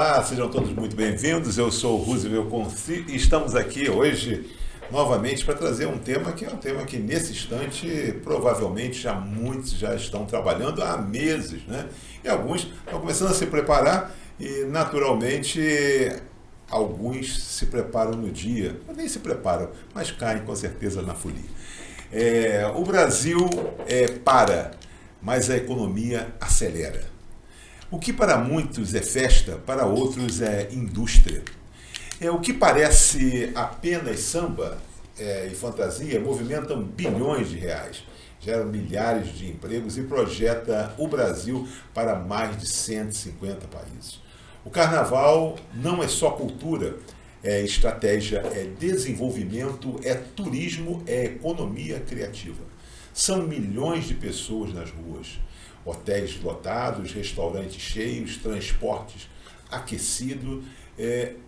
Olá, sejam todos muito bem-vindos. Eu sou o Roosevelt Conci e estamos aqui hoje novamente para trazer um tema que é um tema que nesse instante provavelmente muitos já estão trabalhando há meses, né? E alguns estão começando a se preparar e naturalmente alguns se preparam no dia, nem se preparam, mas caem com certeza na folia. O Brasil para, mas a economia acelera. O que para muitos é festa, para outros é indústria. O que parece apenas samba e fantasia movimentam bilhões de reais, gera milhares de empregos e projeta o Brasil para mais de 150 países. O carnaval não é só cultura, é estratégia, é desenvolvimento, é turismo, é economia criativa. São milhões de pessoas nas ruas. Hotéis lotados, restaurantes cheios, transportes aquecidos,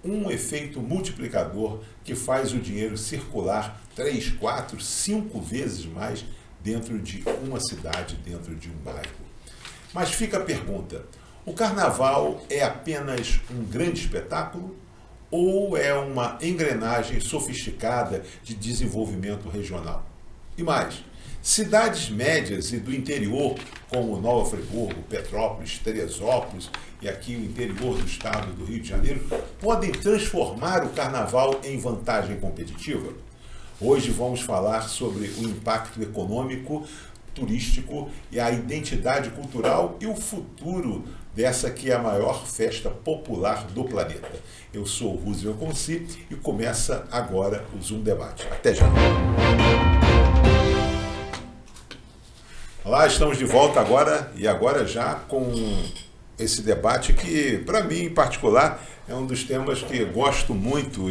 um efeito multiplicador que faz o dinheiro circular 3, 4, 5 vezes mais dentro de uma cidade, dentro de um bairro. Mas fica a pergunta, o carnaval é apenas um grande espetáculo ou é uma engrenagem sofisticada de desenvolvimento regional? E mais, cidades médias e do interior, como Nova Friburgo, Petrópolis, Teresópolis e aqui o interior do estado do Rio de Janeiro, podem transformar o carnaval em vantagem competitiva? Hoje vamos falar sobre o impacto econômico, turístico e a identidade cultural e o futuro dessa que é a maior festa popular do planeta. Eu sou o Roosevelt Conci e começa agora o Zoom Debate. Até já! Olá, estamos de volta agora já com esse debate que, para mim em particular, é um dos temas que gosto muito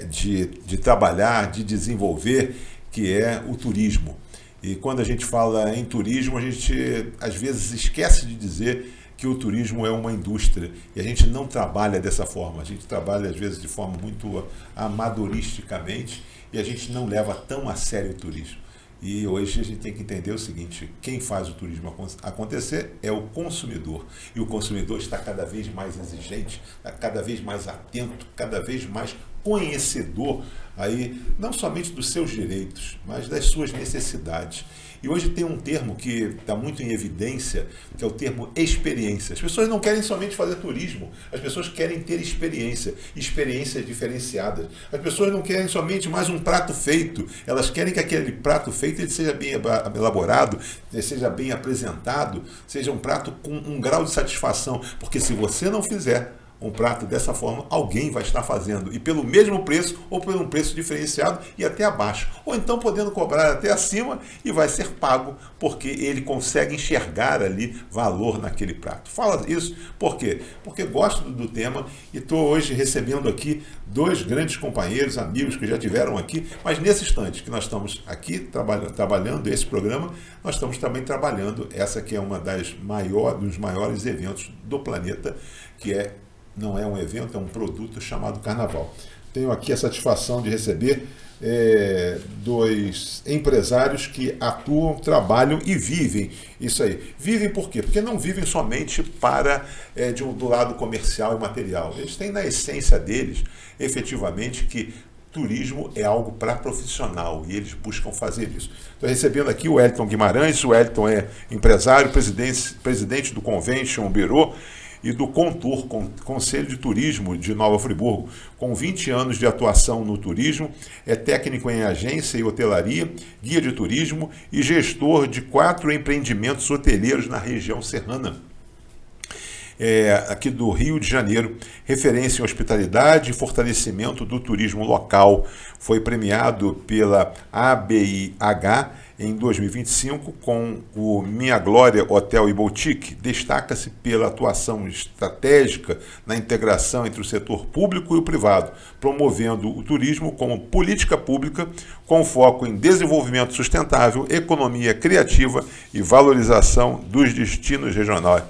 de trabalhar, de desenvolver, que é o turismo. E quando a gente fala em turismo, a gente às vezes esquece de dizer que o turismo é uma indústria e a gente não trabalha dessa forma, a gente trabalha às vezes de forma muito amadoristicamente e a gente não leva tão a sério o turismo. E hoje a gente tem que entender o seguinte, quem faz o turismo acontecer é o consumidor. E o consumidor está cada vez mais exigente, cada vez mais atento, cada vez mais conhecedor aí, não somente dos seus direitos, mas das suas necessidades. E hoje tem um termo que está muito em evidência, que é o termo experiência. As pessoas não querem somente fazer turismo, as pessoas querem ter experiências diferenciadas. As pessoas não querem somente mais um prato feito, elas querem que aquele prato feito ele seja bem elaborado, seja bem apresentado, seja um prato com um grau de satisfação, porque se você não fizer um prato dessa forma, alguém vai estar fazendo, e pelo mesmo preço, ou por um preço diferenciado e até abaixo, ou então podendo cobrar até acima e vai ser pago, porque ele consegue enxergar ali valor naquele prato. Fala isso, por quê? Porque gosto do tema e estou hoje recebendo aqui dois grandes companheiros, amigos que já tiveram aqui, mas nesse instante que nós estamos aqui trabalhando esse programa, nós estamos também trabalhando essa que é uma dos maiores eventos do planeta, que não é um evento, é um produto chamado Carnaval. Tenho aqui a satisfação de receber dois empresários que atuam, trabalham e vivem isso aí. Vivem por quê? Porque não vivem somente do lado comercial e material. Eles têm na essência deles, efetivamente, que turismo é algo para profissional e eles buscam fazer isso. Estou recebendo aqui o Wellington Guimarães. O Wellington é empresário, presidente do Convention Bureau e do Contour, Conselho de Turismo de Nova Friburgo, com 20 anos de atuação no turismo, é técnico em agência e hotelaria, guia de turismo e gestor de 4 empreendimentos hoteleiros na região serrana, aqui do Rio de Janeiro, referência em hospitalidade e fortalecimento do turismo local. Foi premiado pela ABIH em 2025 com o Minha Glória Hotel e Boutique. Destaca-se pela atuação estratégica na integração entre o setor público e o privado, promovendo o turismo como política pública com foco em desenvolvimento sustentável, economia criativa e valorização dos destinos regionais.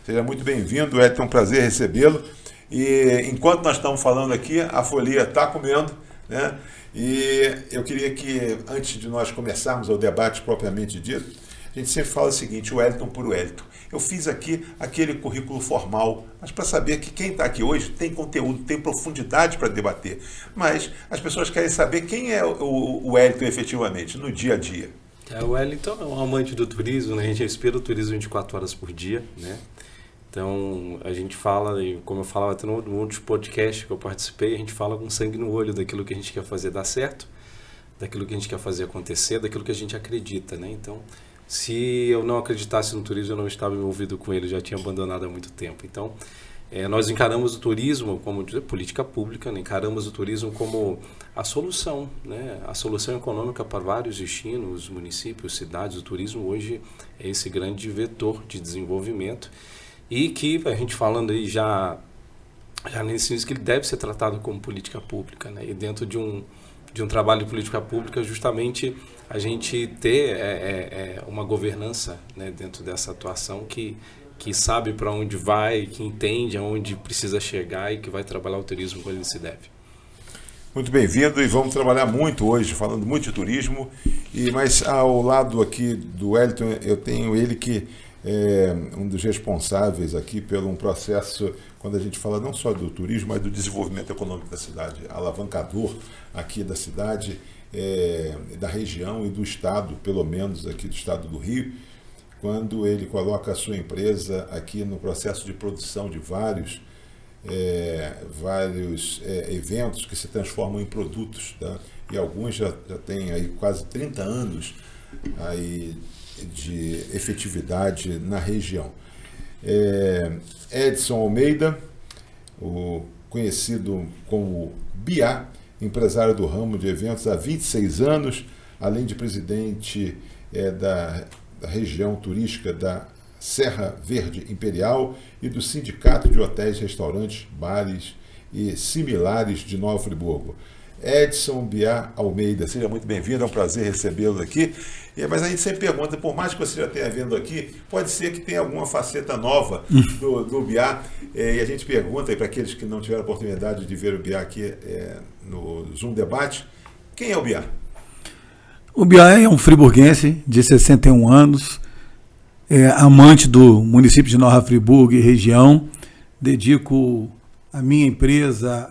Seja muito bem-vindo, é um prazer recebê-lo. E enquanto nós estamos falando aqui, a folia está comendo, né? E eu queria que, antes de nós começarmos o debate propriamente dito, A gente sempre fala o seguinte, o Wellington por Wellington. Eu fiz aqui aquele currículo formal, mas para saber que quem está aqui hoje tem conteúdo, tem profundidade para debater. Mas as pessoas querem saber quem é o Wellington efetivamente, no dia a dia. O Wellington é um amante do turismo, né? A gente respira o turismo 24 horas por dia, né? Então, a gente fala, e como eu falava até no outro podcast que eu participei, a gente fala com sangue no olho daquilo que a gente quer fazer dar certo, daquilo que a gente quer fazer acontecer, daquilo que a gente acredita, né? Então, se eu não acreditasse no turismo, eu não estava envolvido com ele, já tinha abandonado há muito tempo. Então, nós encaramos o turismo como política pública, né? Encaramos o turismo como a solução, né? A solução econômica para vários destinos, municípios, cidades. O turismo hoje é esse grande vetor de desenvolvimento e que a gente falando aí já nesse início que ele deve ser tratado como política pública, né? E dentro de um trabalho de política pública, justamente a gente ter uma governança, né, dentro dessa atuação que sabe para onde vai, que entende aonde precisa chegar e que vai trabalhar o turismo como ele se deve. Muito bem-vindo e vamos trabalhar muito hoje, falando muito de turismo, mas ao lado aqui do Wellington, eu tenho ele que é um dos responsáveis aqui pelo um processo, quando a gente fala não só do turismo, mas do desenvolvimento econômico da cidade, alavancador aqui da cidade, da região e do estado, pelo menos aqui do estado do Rio, quando ele coloca a sua empresa aqui no processo de produção de vários eventos que se transformam em produtos, tá? E alguns já têm aí quase 30 anos aí de efetividade na região. Edson Almeida, o conhecido como Biá, empresário do ramo de eventos há 26 anos, além de presidente da região turística da Serra Verde Imperial e do Sindicato de Hotéis, Restaurantes, Bares e Similares de Nova Friburgo. Edson Biá Almeida, seja muito bem-vindo, é um prazer recebê-lo aqui. Mas a gente sempre pergunta, por mais que você já tenha vindo aqui, pode ser que tenha alguma faceta nova do Biá, e a gente pergunta para aqueles que não tiveram a oportunidade de ver o Biá aqui no Zoom Debate, quem é o Biá? O Biá é um friburguense de 61 anos, amante do município de Nova Friburgo e região, dedico a minha empresa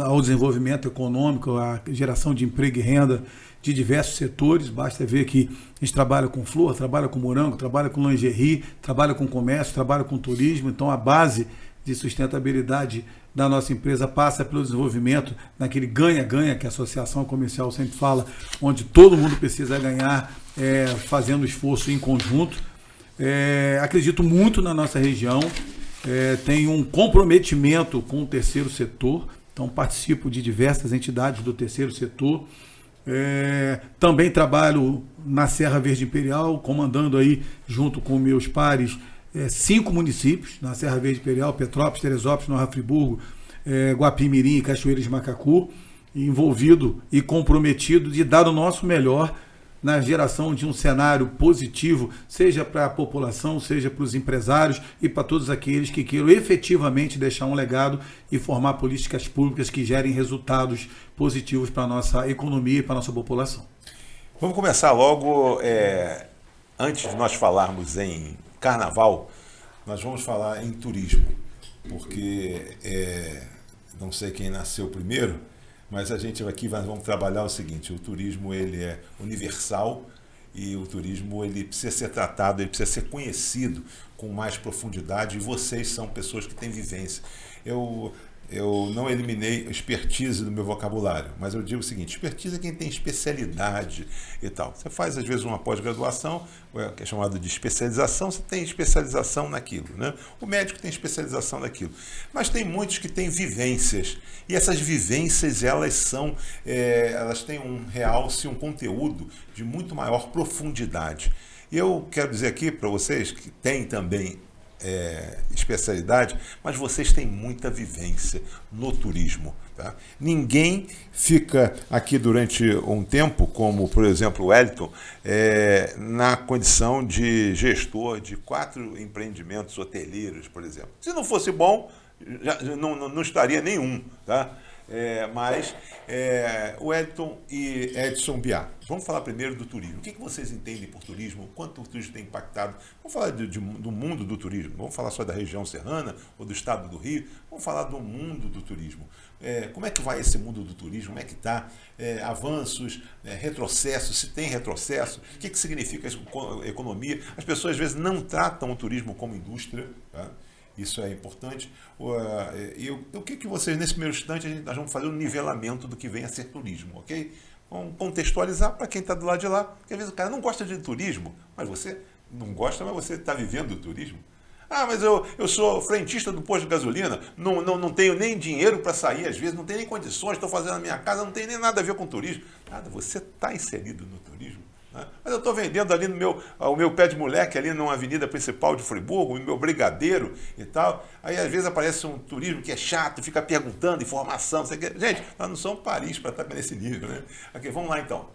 ao desenvolvimento econômico, à geração de emprego e renda de diversos setores. Basta ver que a gente trabalha com flor, trabalha com morango, trabalha com lingerie, trabalha com comércio, trabalha com turismo. Então, a base de sustentabilidade da nossa empresa passa pelo desenvolvimento naquele ganha-ganha que a Associação Comercial sempre fala, onde todo mundo precisa ganhar fazendo esforço em conjunto. Acredito muito na nossa região. Tenho um comprometimento com o terceiro setor, então participo de diversas entidades do terceiro setor. Também trabalho na Serra Verde Imperial, comandando aí, junto com meus pares, 5 municípios, na Serra Verde Imperial: Petrópolis, Teresópolis, Nova Friburgo, Guapimirim e Cachoeiras de Macacu, envolvido e comprometido de dar o nosso melhor na geração de um cenário positivo, seja para a população, seja para os empresários e para todos aqueles que queiram efetivamente deixar um legado e formar políticas públicas que gerem resultados positivos para a nossa economia e para a nossa população. Vamos começar logo, antes de nós falarmos em carnaval, nós vamos falar em turismo, porque não sei quem nasceu primeiro, mas a gente aqui vamos trabalhar o seguinte: o turismo ele é universal e o turismo ele precisa ser tratado, ele precisa ser conhecido com mais profundidade, e vocês são pessoas que têm vivência. Eu não eliminei expertise do meu vocabulário, mas eu digo o seguinte: expertise é quem tem especialidade e tal. Você faz, às vezes, uma pós-graduação, que é chamado de especialização, você tem especialização naquilo, né? O médico tem especialização naquilo. Mas tem muitos que têm vivências, e essas vivências, elas têm um realce, um conteúdo de muito maior profundidade. E eu quero dizer aqui para vocês que tem também especialidade, mas vocês têm muita vivência no turismo, tá? Ninguém fica aqui durante um tempo, como por exemplo o Wellington, na condição de gestor de 4 empreendimentos hoteleiros, por exemplo. Se não fosse bom, não estaria nenhum, tá? O Wellington e Edson Biá, vamos falar primeiro do turismo. O que vocês entendem por turismo? Quanto o turismo tem impactado? Vamos falar do mundo do turismo. Vamos falar só da região serrana ou do estado do Rio. Vamos falar do mundo do turismo. Como é que vai esse mundo do turismo? Como é que está? Avanços, retrocessos, se tem retrocesso? O que significa isso, economia? As pessoas às vezes não tratam o turismo como indústria, tá? Isso é importante. O que vocês, nesse primeiro instante, nós vamos fazer um nivelamento do que vem a ser turismo, ok? Vamos contextualizar para quem está do lado de lá, porque às vezes o cara não gosta de turismo, mas você não gosta, mas você está vivendo o turismo. Ah, mas eu sou frentista do posto de gasolina, não tenho nem dinheiro para sair, às vezes, não tenho nem condições, estou fazendo na minha casa, não tem nem nada a ver com turismo. Nada, você está inserido no turismo. Mas eu estou vendendo ali o meu pé de moleque, ali numa avenida principal de Friburgo, o meu brigadeiro e tal. Aí às vezes aparece um turismo que é chato, fica perguntando informação. Gente, nós não somos Paris para estar nesse nível, né? Ok, vamos lá então.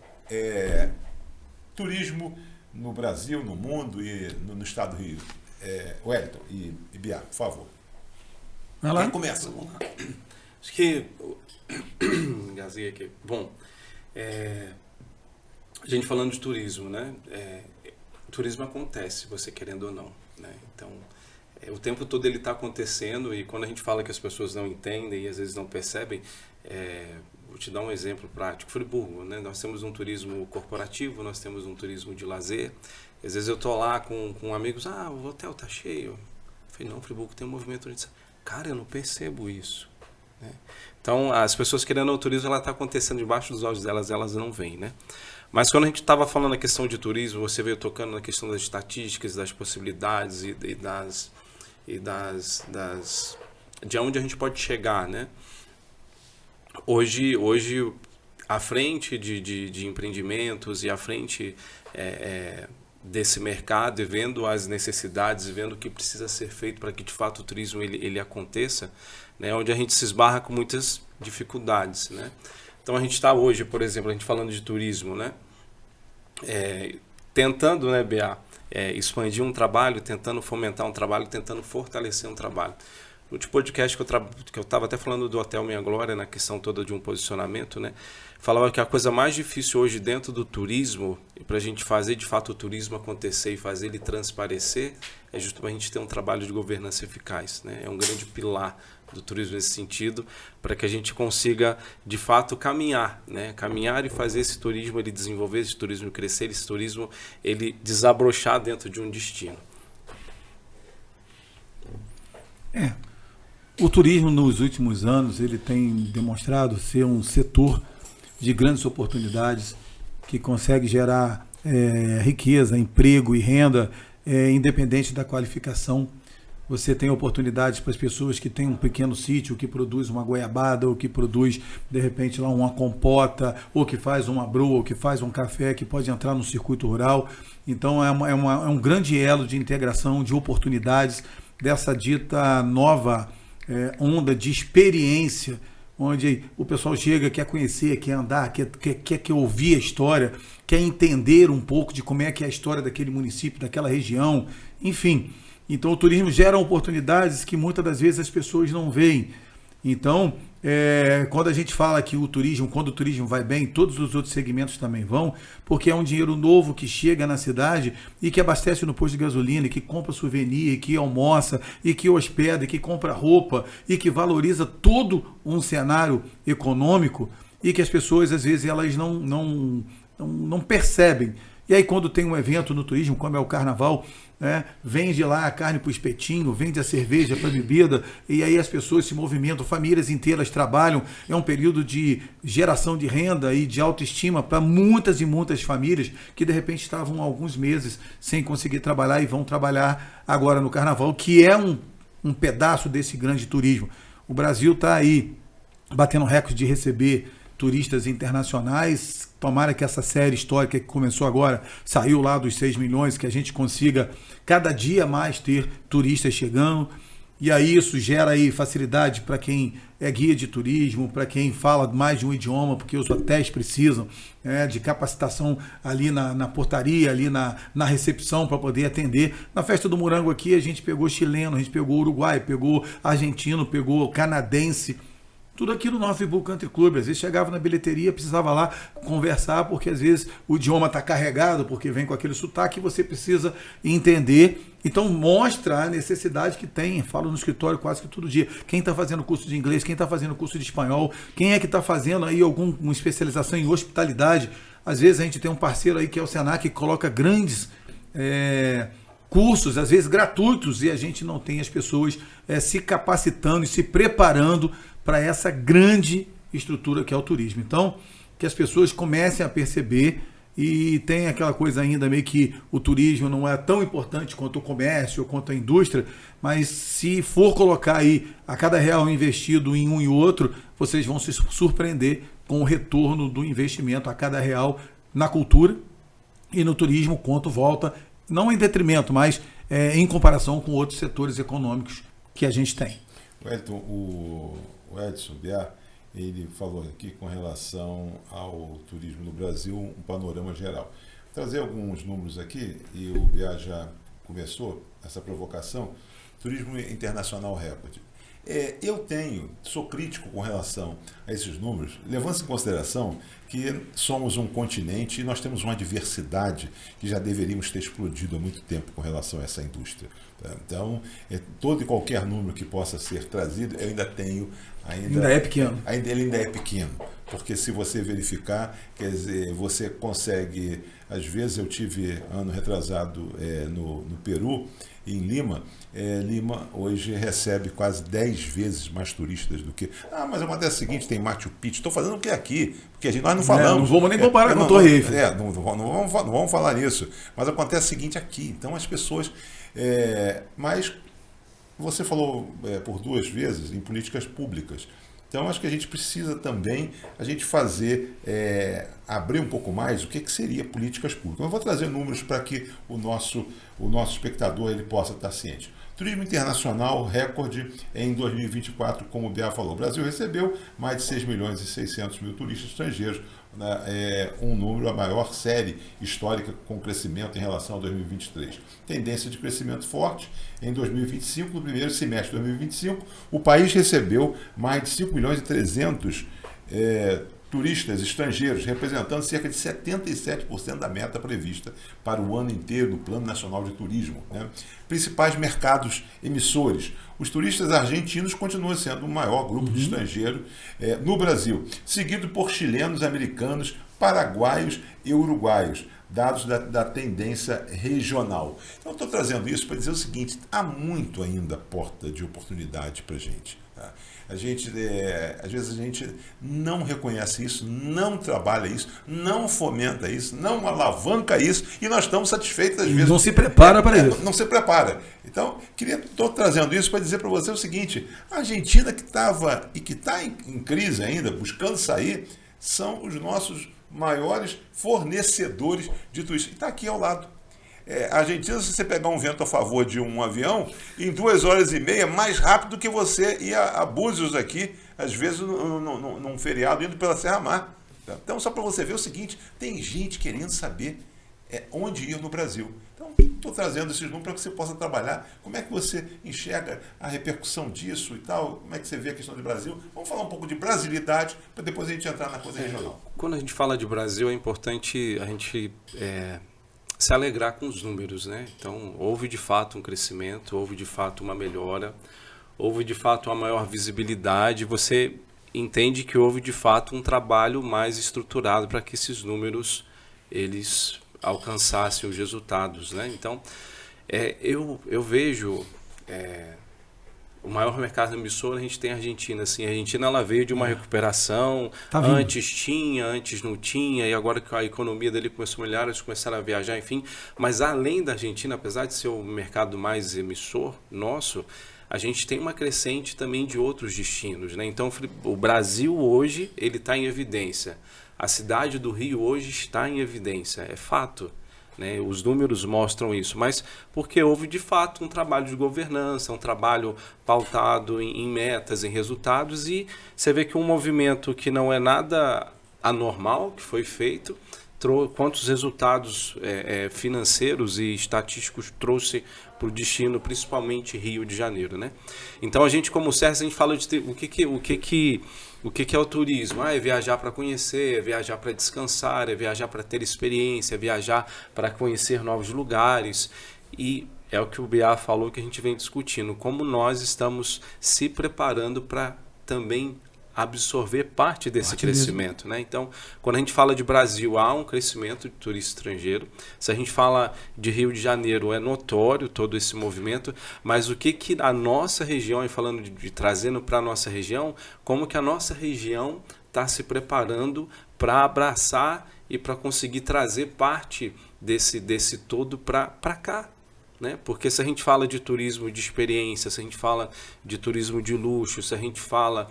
Turismo no Brasil, no mundo e no estado do Rio. Wellington e Biá, por favor. Vai lá. Quem começa? Vamos lá. Acho que... Engasguei aqui. Bom, a gente falando de turismo, né? O turismo acontece, você querendo ou não, né? Então, o tempo todo ele está acontecendo e quando a gente fala que as pessoas não entendem e às vezes não percebem, vou te dar um exemplo prático. Friburgo, né? Nós temos um turismo corporativo, nós temos um turismo de lazer. Às vezes eu tô lá com amigos, o hotel tá cheio. Eu falei, não, Friburgo tem um movimento. Cara, eu não percebo isso, né? Então, as pessoas querendo o turismo, ela está acontecendo debaixo dos olhos delas, elas não veem, né? Mas quando a gente estava falando na questão de turismo, você veio tocando na questão das estatísticas, das possibilidades de onde a gente pode chegar, né? Hoje à frente de empreendimentos e à frente desse mercado e vendo as necessidades e vendo o que precisa ser feito para que de fato o turismo ele aconteça, né? Onde a gente se esbarra com muitas dificuldades, né? Então a gente está hoje, por exemplo, a gente falando de turismo, né? Tentando, né, Bea, expandir um trabalho, tentando fomentar um trabalho, tentando fortalecer um trabalho. No último podcast que eu estava até falando do Hotel Minha Glória, na questão toda de um posicionamento, né? Falava que a coisa mais difícil hoje dentro do turismo, e para a gente fazer de fato o turismo acontecer e fazer ele transparecer, é justamente a gente ter um trabalho de governança eficaz, né? É um grande pilar do turismo nesse sentido, para que a gente consiga de fato caminhar, né? Caminhar e fazer esse turismo, ele desenvolver esse turismo crescer, esse turismo ele desabrochar dentro de um destino. O turismo nos últimos anos ele tem demonstrado ser um setor de grandes oportunidades que consegue gerar riqueza, emprego e renda independente da qualificação. Você tem oportunidades para as pessoas que têm um pequeno sítio, que produz uma goiabada, ou que produz, de repente, lá uma compota, ou que faz uma broa, ou que faz um café, que pode entrar no circuito rural. Então, é um grande elo de integração, de oportunidades dessa dita nova onda de experiência, onde o pessoal chega, quer conhecer, quer andar, quer ouvir a história, quer entender um pouco de como é que é a história daquele município, daquela região, enfim. Então o turismo gera oportunidades que muitas das vezes as pessoas não veem. Então, quando a gente fala que quando o turismo vai bem, todos os outros segmentos também vão, porque é um dinheiro novo que chega na cidade e que abastece no posto de gasolina, e que compra souvenir, e que almoça, e que hospeda, e que compra roupa, e que valoriza todo um cenário econômico e que as pessoas, às vezes, elas não percebem. E aí, quando tem um evento no turismo, como é o carnaval, vende lá a carne para o espetinho, vende a cerveja para a bebida, e aí as pessoas se movimentam, famílias inteiras trabalham. É um período de geração de renda e de autoestima para muitas e muitas famílias que de repente estavam há alguns meses sem conseguir trabalhar e vão trabalhar agora no carnaval, que é um pedaço desse grande turismo. O Brasil está aí batendo recorde de receber turistas internacionais. Tomara que essa série histórica que começou agora, saiu lá dos 6 milhões, que a gente consiga cada dia mais ter turistas chegando. E aí isso gera aí facilidade para quem é guia de turismo, para quem fala mais de um idioma, porque os hotéis precisam de capacitação ali na portaria, ali na recepção para poder atender. Na Festa do Morango aqui a gente pegou chileno, a gente pegou uruguaio, pegou argentino, pegou canadense. Tudo aqui no Nova Friburgo Country Club. Às vezes chegava na bilheteria, precisava lá conversar, porque às vezes o idioma está carregado, porque vem com aquele sotaque e você precisa entender. Então mostra a necessidade que tem. Falo no escritório quase que todo dia. Quem está fazendo curso de inglês, quem está fazendo curso de espanhol, quem é que está fazendo aí alguma especialização em hospitalidade. Às vezes a gente tem um parceiro aí que é o Senac, que coloca grandes cursos, às vezes gratuitos, e a gente não tem as pessoas se capacitando e se preparando para essa grande estrutura que é o turismo. Então, que as pessoas comecem a perceber, e tem aquela coisa ainda meio que o turismo não é tão importante quanto o comércio ou quanto a indústria, mas se for colocar aí a cada real investido em um e outro, vocês vão se surpreender com o retorno do investimento a cada real na cultura e no turismo, quanto volta, não em detrimento, mas em comparação com outros setores econômicos que a gente tem. Wellington, o Edson Biá, ele falou aqui com relação ao turismo no Brasil, um panorama geral. Vou trazer alguns números aqui, e o Biá já começou essa provocação. Turismo internacional recorde. Sou crítico com relação a esses números, levando em consideração que somos um continente e nós temos uma diversidade que já deveríamos ter explodido há muito tempo com relação a essa indústria. Tá? Então, todo e qualquer número que possa ser trazido, eu ainda tenho... Ainda é pequeno. Ele ainda é pequeno, porque se você verificar, quer dizer, você consegue... Às vezes eu tive, ano retrasado, no Peru, em Lima. Lima hoje recebe quase 10 vezes mais turistas do que... mas acontece o seguinte, tem Machu Picchu. Estou fazendo o que aqui? Porque nós não falamos. Não vamos nem comparar com a Torre Eiffel. Não vamos falar nisso. Mas acontece o seguinte aqui. Então as pessoas... mas você falou por 2 vezes em políticas públicas. Então, acho que a gente precisa também fazer, abrir um pouco mais o que seria políticas públicas. Eu vou trazer números para que o nosso espectador ele possa estar ciente. Turismo internacional, recorde em 2024, como o Biá falou. O Brasil recebeu mais de 6 milhões e 600 mil turistas estrangeiros, um número, a maior série histórica com crescimento em relação a 2023. Tendência de crescimento forte. Em 2025, no primeiro semestre de 2025, o país recebeu mais de 5 milhões e 300 turistas estrangeiros, representando cerca de 77% da meta prevista para o ano inteiro do Plano Nacional de Turismo. Né? Principais mercados emissores. Os turistas argentinos continuam sendo o maior grupo de estrangeiros no Brasil, seguido por chilenos, americanos, paraguaios e uruguaios, dados da tendência regional. Então, estou trazendo isso para dizer o seguinte, há muito ainda porta de oportunidade para a gente. Tá? Às vezes a gente não reconhece isso, não trabalha isso, não fomenta isso, não alavanca isso, e nós estamos satisfeitos às vezes. Não se prepara para isso. Não se prepara. Então, estou trazendo isso para dizer para você o seguinte, a Argentina que estava e que está em crise ainda, buscando sair, são os nossos maiores fornecedores de turistas. E está aqui ao lado. A Argentina, se você pegar um vento a favor de um avião, em 2 horas e meia, mais rápido do que você ir a Búzios aqui, às vezes num feriado, indo pela Serra Mar. Então, só para você ver o seguinte, tem gente querendo saber onde ir no Brasil. Então, estou trazendo esses números para que você possa trabalhar. Como é que você enxerga a repercussão disso e tal? Como é que você vê a questão do Brasil? Vamos falar um pouco de brasilidade, para depois a gente entrar na coisa regional. Quando a gente fala de Brasil, é importante a gente... se alegrar com os números, né? Então, houve de fato um crescimento, houve de fato uma melhora, houve de fato uma maior visibilidade, você entende que houve de fato um trabalho mais estruturado para que esses números eles alcançassem os resultados, né? Então, eu vejo o maior mercado emissor, a gente tem a Argentina. Assim, a Argentina ela veio de uma recuperação, antes não tinha, e agora que a economia dele começou a melhorar, eles começaram a viajar, enfim. Mas além da Argentina, apesar de ser o mercado mais emissor nosso, a gente tem uma crescente também de outros destinos, né? Então, o Brasil hoje ele está em evidência. A cidade do Rio hoje está em evidência, é fato. Né? Os números mostram isso, mas porque houve de fato um trabalho de governança, um trabalho pautado em metas, em resultados, e você vê que um movimento que não é nada anormal, que foi feito, quantos resultados financeiros e estatísticos trouxe para o destino, principalmente Rio de Janeiro, né? Então a gente, como CERS, a gente fala de o que é o turismo. É viajar para conhecer, é viajar para descansar, é viajar para ter experiência, é viajar para conhecer novos lugares. E é o que o Biá falou, que a gente vem discutindo, como nós estamos se preparando para também absorver parte desse crescimento, né? Então, quando a gente fala de Brasil, há um crescimento de turista estrangeiro. Se a gente fala de Rio de Janeiro, é notório todo esse movimento, mas o que a nossa região, e falando de trazendo para a nossa região, como que a nossa região está se preparando para abraçar e para conseguir trazer parte desse todo para cá, né? Porque se a gente fala de turismo de experiência, se a gente fala de turismo de luxo, se a gente fala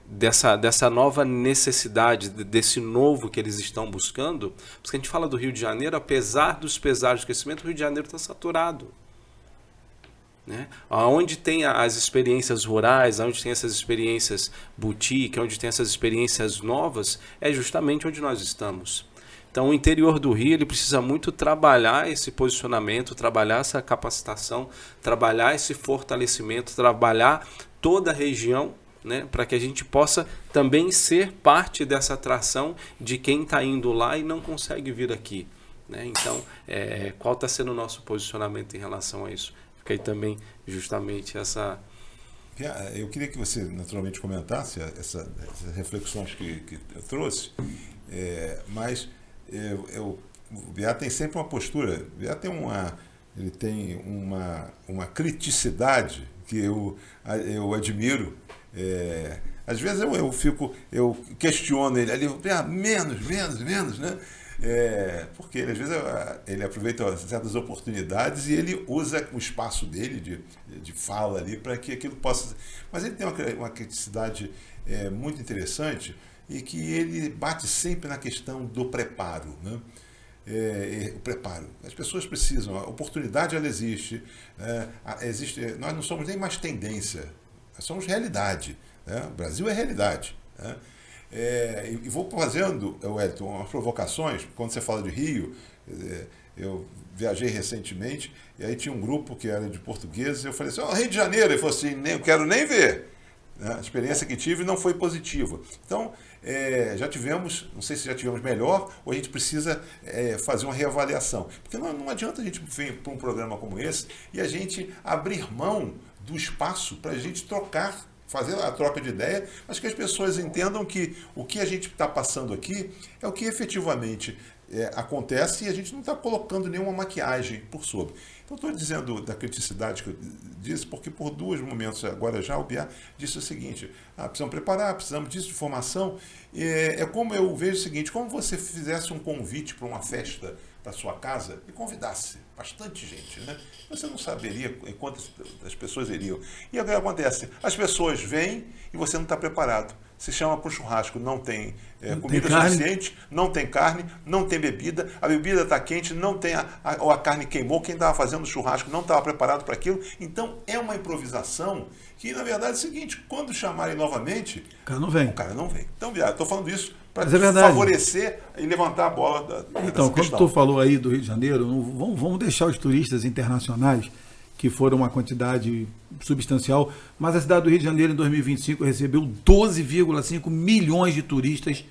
dessa nova necessidade, desse novo que eles estão buscando, porque a gente fala do Rio de Janeiro, apesar dos pesares de crescimento, o Rio de Janeiro está saturado, né? Onde tem as experiências rurais, onde tem essas experiências boutique, onde tem essas experiências novas, é justamente onde nós estamos. Então, o interior do Rio, ele precisa muito trabalhar esse posicionamento, trabalhar essa capacitação, trabalhar esse fortalecimento, trabalhar toda a região, né, para que a gente possa também ser parte dessa atração de quem está indo lá e não consegue vir aqui, né? Então, qual está sendo o nosso posicionamento em relação a isso? Fica aí também justamente essa... Eu queria que você naturalmente comentasse essas reflexões que eu trouxe, mas... o Biá tem sempre uma postura, o Biá tem uma criticidade que eu admiro. Às vezes eu questiono ele ali, menos, né? Porque às vezes ele aproveita certas oportunidades e ele usa o espaço dele de fala ali para que aquilo possa... Mas ele tem uma criticidade muito interessante, e que ele bate sempre na questão do preparo, né? O preparo. As pessoas precisam, a oportunidade ela existe, nós não somos nem mais tendência, nós somos realidade, né? O Brasil é realidade, né? E vou fazendo, Wellington, umas provocações. Quando você fala de Rio, eu viajei recentemente e aí tinha um grupo que era de portugueses e eu falei assim, Rio de Janeiro, ele falou assim, eu quero nem ver. A experiência que tive não foi positiva. Então, já tivemos, não sei se já tivemos melhor, ou a gente precisa fazer uma reavaliação. Porque não adianta a gente vir para um programa como esse e a gente abrir mão do espaço para a gente trocar, fazer a troca de ideia, mas que as pessoas entendam que o que a gente está passando aqui é o que efetivamente acontece e a gente não está colocando nenhuma maquiagem por sobre. Então, estou dizendo da criticidade que eu disse, porque por dois momentos agora já o Biá disse o seguinte, precisamos preparar, precisamos disso, de formação. É como eu vejo o seguinte, como você fizesse um convite para uma festa para sua casa e convidasse bastante gente, né? Você não saberia quantas as pessoas iriam. E o que acontece? As pessoas vêm e você não está preparado. Se chama para o churrasco, não tem comida suficiente, não tem carne, não tem bebida, a bebida está quente, não tem ou a carne queimou, quem estava fazendo o churrasco não estava preparado para aquilo. Então é uma improvisação que, na verdade, é o seguinte, quando chamarem novamente, o cara não vem. Então, estou falando isso para favorecer e levantar a bola Então, quando tu falou aí do Rio de Janeiro, vamos deixar os turistas internacionais, que foram uma quantidade substancial, mas a cidade do Rio de Janeiro em 2025 recebeu 12,5 milhões de turistas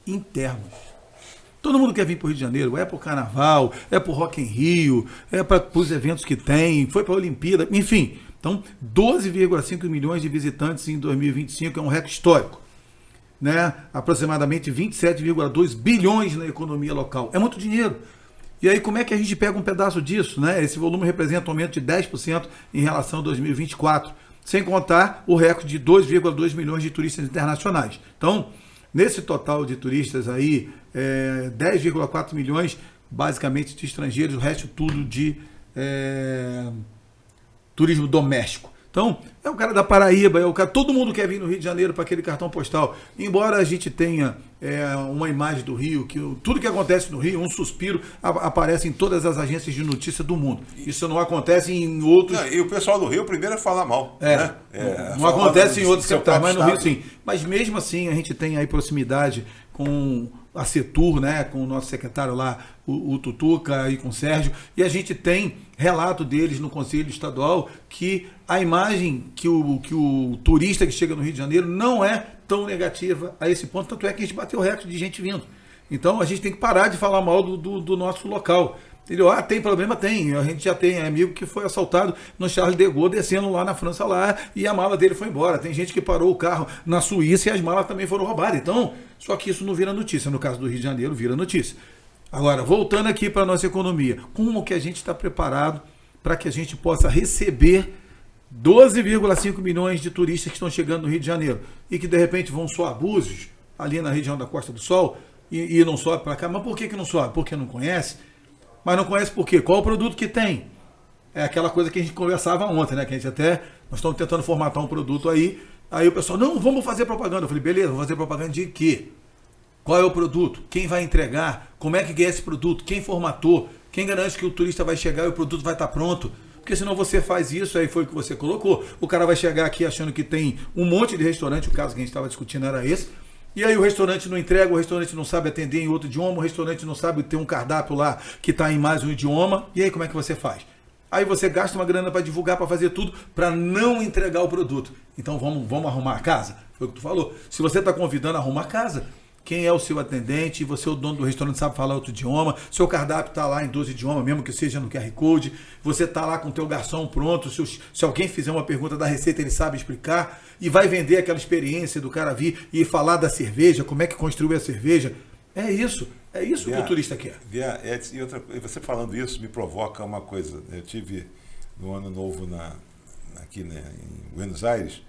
internos. Todo mundo quer vir para o Rio de Janeiro, é para o Carnaval, é para o Rock in Rio, é para os eventos que tem, foi para a Olimpíada, enfim. Então, 12,5 milhões de visitantes em 2025 é um recorde histórico, né? Aproximadamente 27,2 bilhões na economia local. É muito dinheiro. E aí, como é que a gente pega um pedaço disso, né? Esse volume representa um aumento de 10% em relação a 2024, sem contar o recorde de 2,2 milhões de turistas internacionais. Então, nesse total de turistas aí, 10,4 milhões basicamente de estrangeiros, o resto tudo de turismo doméstico. Então, É o cara da Paraíba, é o cara, todo mundo quer vir no Rio de Janeiro para aquele cartão postal. Embora a gente tenha uma imagem do Rio, que tudo que acontece no Rio, um suspiro, aparece em todas as agências de notícia do mundo. Isso não acontece em outros... Não, e o pessoal do Rio primeiro é falar mal. Né? Não acontece em outros capitais, mas no Rio sim. Mas mesmo assim a gente tem aí proximidade com a Setur, né, com o nosso secretário lá, o Tutuca, e com o Sérgio, e a gente tem relato deles no Conselho Estadual que a imagem que o turista que chega no Rio de Janeiro não é tão negativa a esse ponto, tanto é que a gente bateu o recorde de gente vindo. Então a gente tem que parar de falar mal do nosso local. Entendeu? Tem problema? Tem. A gente já tem amigo que foi assaltado no Charles de Gaulle, descendo lá na França lá, e a mala dele foi embora. Tem gente que parou o carro na Suíça e as malas também foram roubadas. Então, só que isso não vira notícia. No caso do Rio de Janeiro, vira notícia. Agora, voltando aqui para a nossa economia, como que a gente está preparado para que a gente possa receber 12,5 milhões de turistas que estão chegando no Rio de Janeiro e que de repente vão só a Búzios, ali na região da Costa do Sol, e não sobe para cá? Mas por que não sobe? Porque não conhece? Mas não conhece por quê? Qual o produto que tem? É aquela coisa que a gente conversava ontem, né? Que a gente nós estamos tentando formatar um produto aí o pessoal, não, vamos fazer propaganda. Eu falei, beleza, vamos fazer propaganda de quê? Qual é o produto? Quem vai entregar? Como é que é esse produto? Quem formatou? Quem garante que o turista vai chegar e o produto vai estar pronto? Porque senão você faz isso, aí foi o que você colocou. O cara vai chegar aqui achando que tem um monte de restaurante, o caso que a gente estava discutindo era esse, e aí o restaurante não entrega, o restaurante não sabe atender em outro idioma, o restaurante não sabe ter um cardápio lá que está em mais um idioma, e aí como é que você faz? Aí você gasta uma grana para divulgar, para fazer tudo, para não entregar o produto. Então vamos arrumar a casa? Foi o que tu falou. Se você está convidando, arruma a casa. Quem é o seu atendente? Você, o dono do restaurante, sabe falar outro idioma. Seu cardápio está lá em 12 idiomas, mesmo que seja no QR Code. Você está lá com o teu garçom pronto. Se alguém fizer uma pergunta da receita, ele sabe explicar. E vai vender aquela experiência do cara vir e falar da cerveja, como é que construiu a cerveja. É isso que o turista quer. E você falando isso me provoca uma coisa. Eu tive no Ano Novo aqui, né, em Buenos Aires,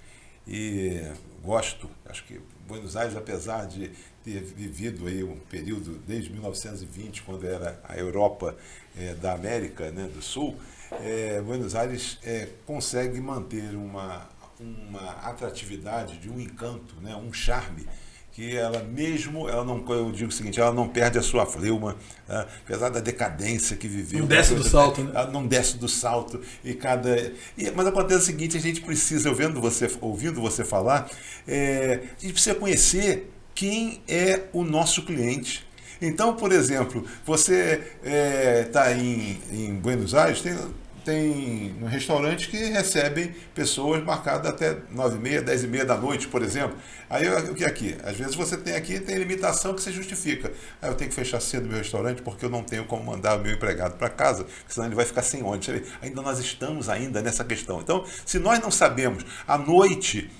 e gosto, acho que Buenos Aires, apesar de ter vivido aí um período desde 1920, quando era a Europa da América, né, do Sul, Buenos Aires consegue manter uma atratividade, de um encanto, né, um charme, que ela não, eu digo o seguinte, ela não perde a sua fleuma, né? Apesar da decadência que viveu. Não desce do salto, né? Ela não desce do salto. Mas acontece o seguinte, a gente precisa, ouvindo você falar, a gente precisa conhecer quem é o nosso cliente. Então, por exemplo, você está em Buenos Aires, tem um restaurante que recebem pessoas marcadas até 9h30, 10h30 da noite, por exemplo. Aí o que é aqui? Às vezes você tem limitação que se justifica. Aí eu tenho que fechar cedo o meu restaurante porque eu não tenho como mandar o meu empregado para casa, senão ele vai ficar sem onde. Ainda nós estamos nessa questão. Então, se nós não sabemos, à noite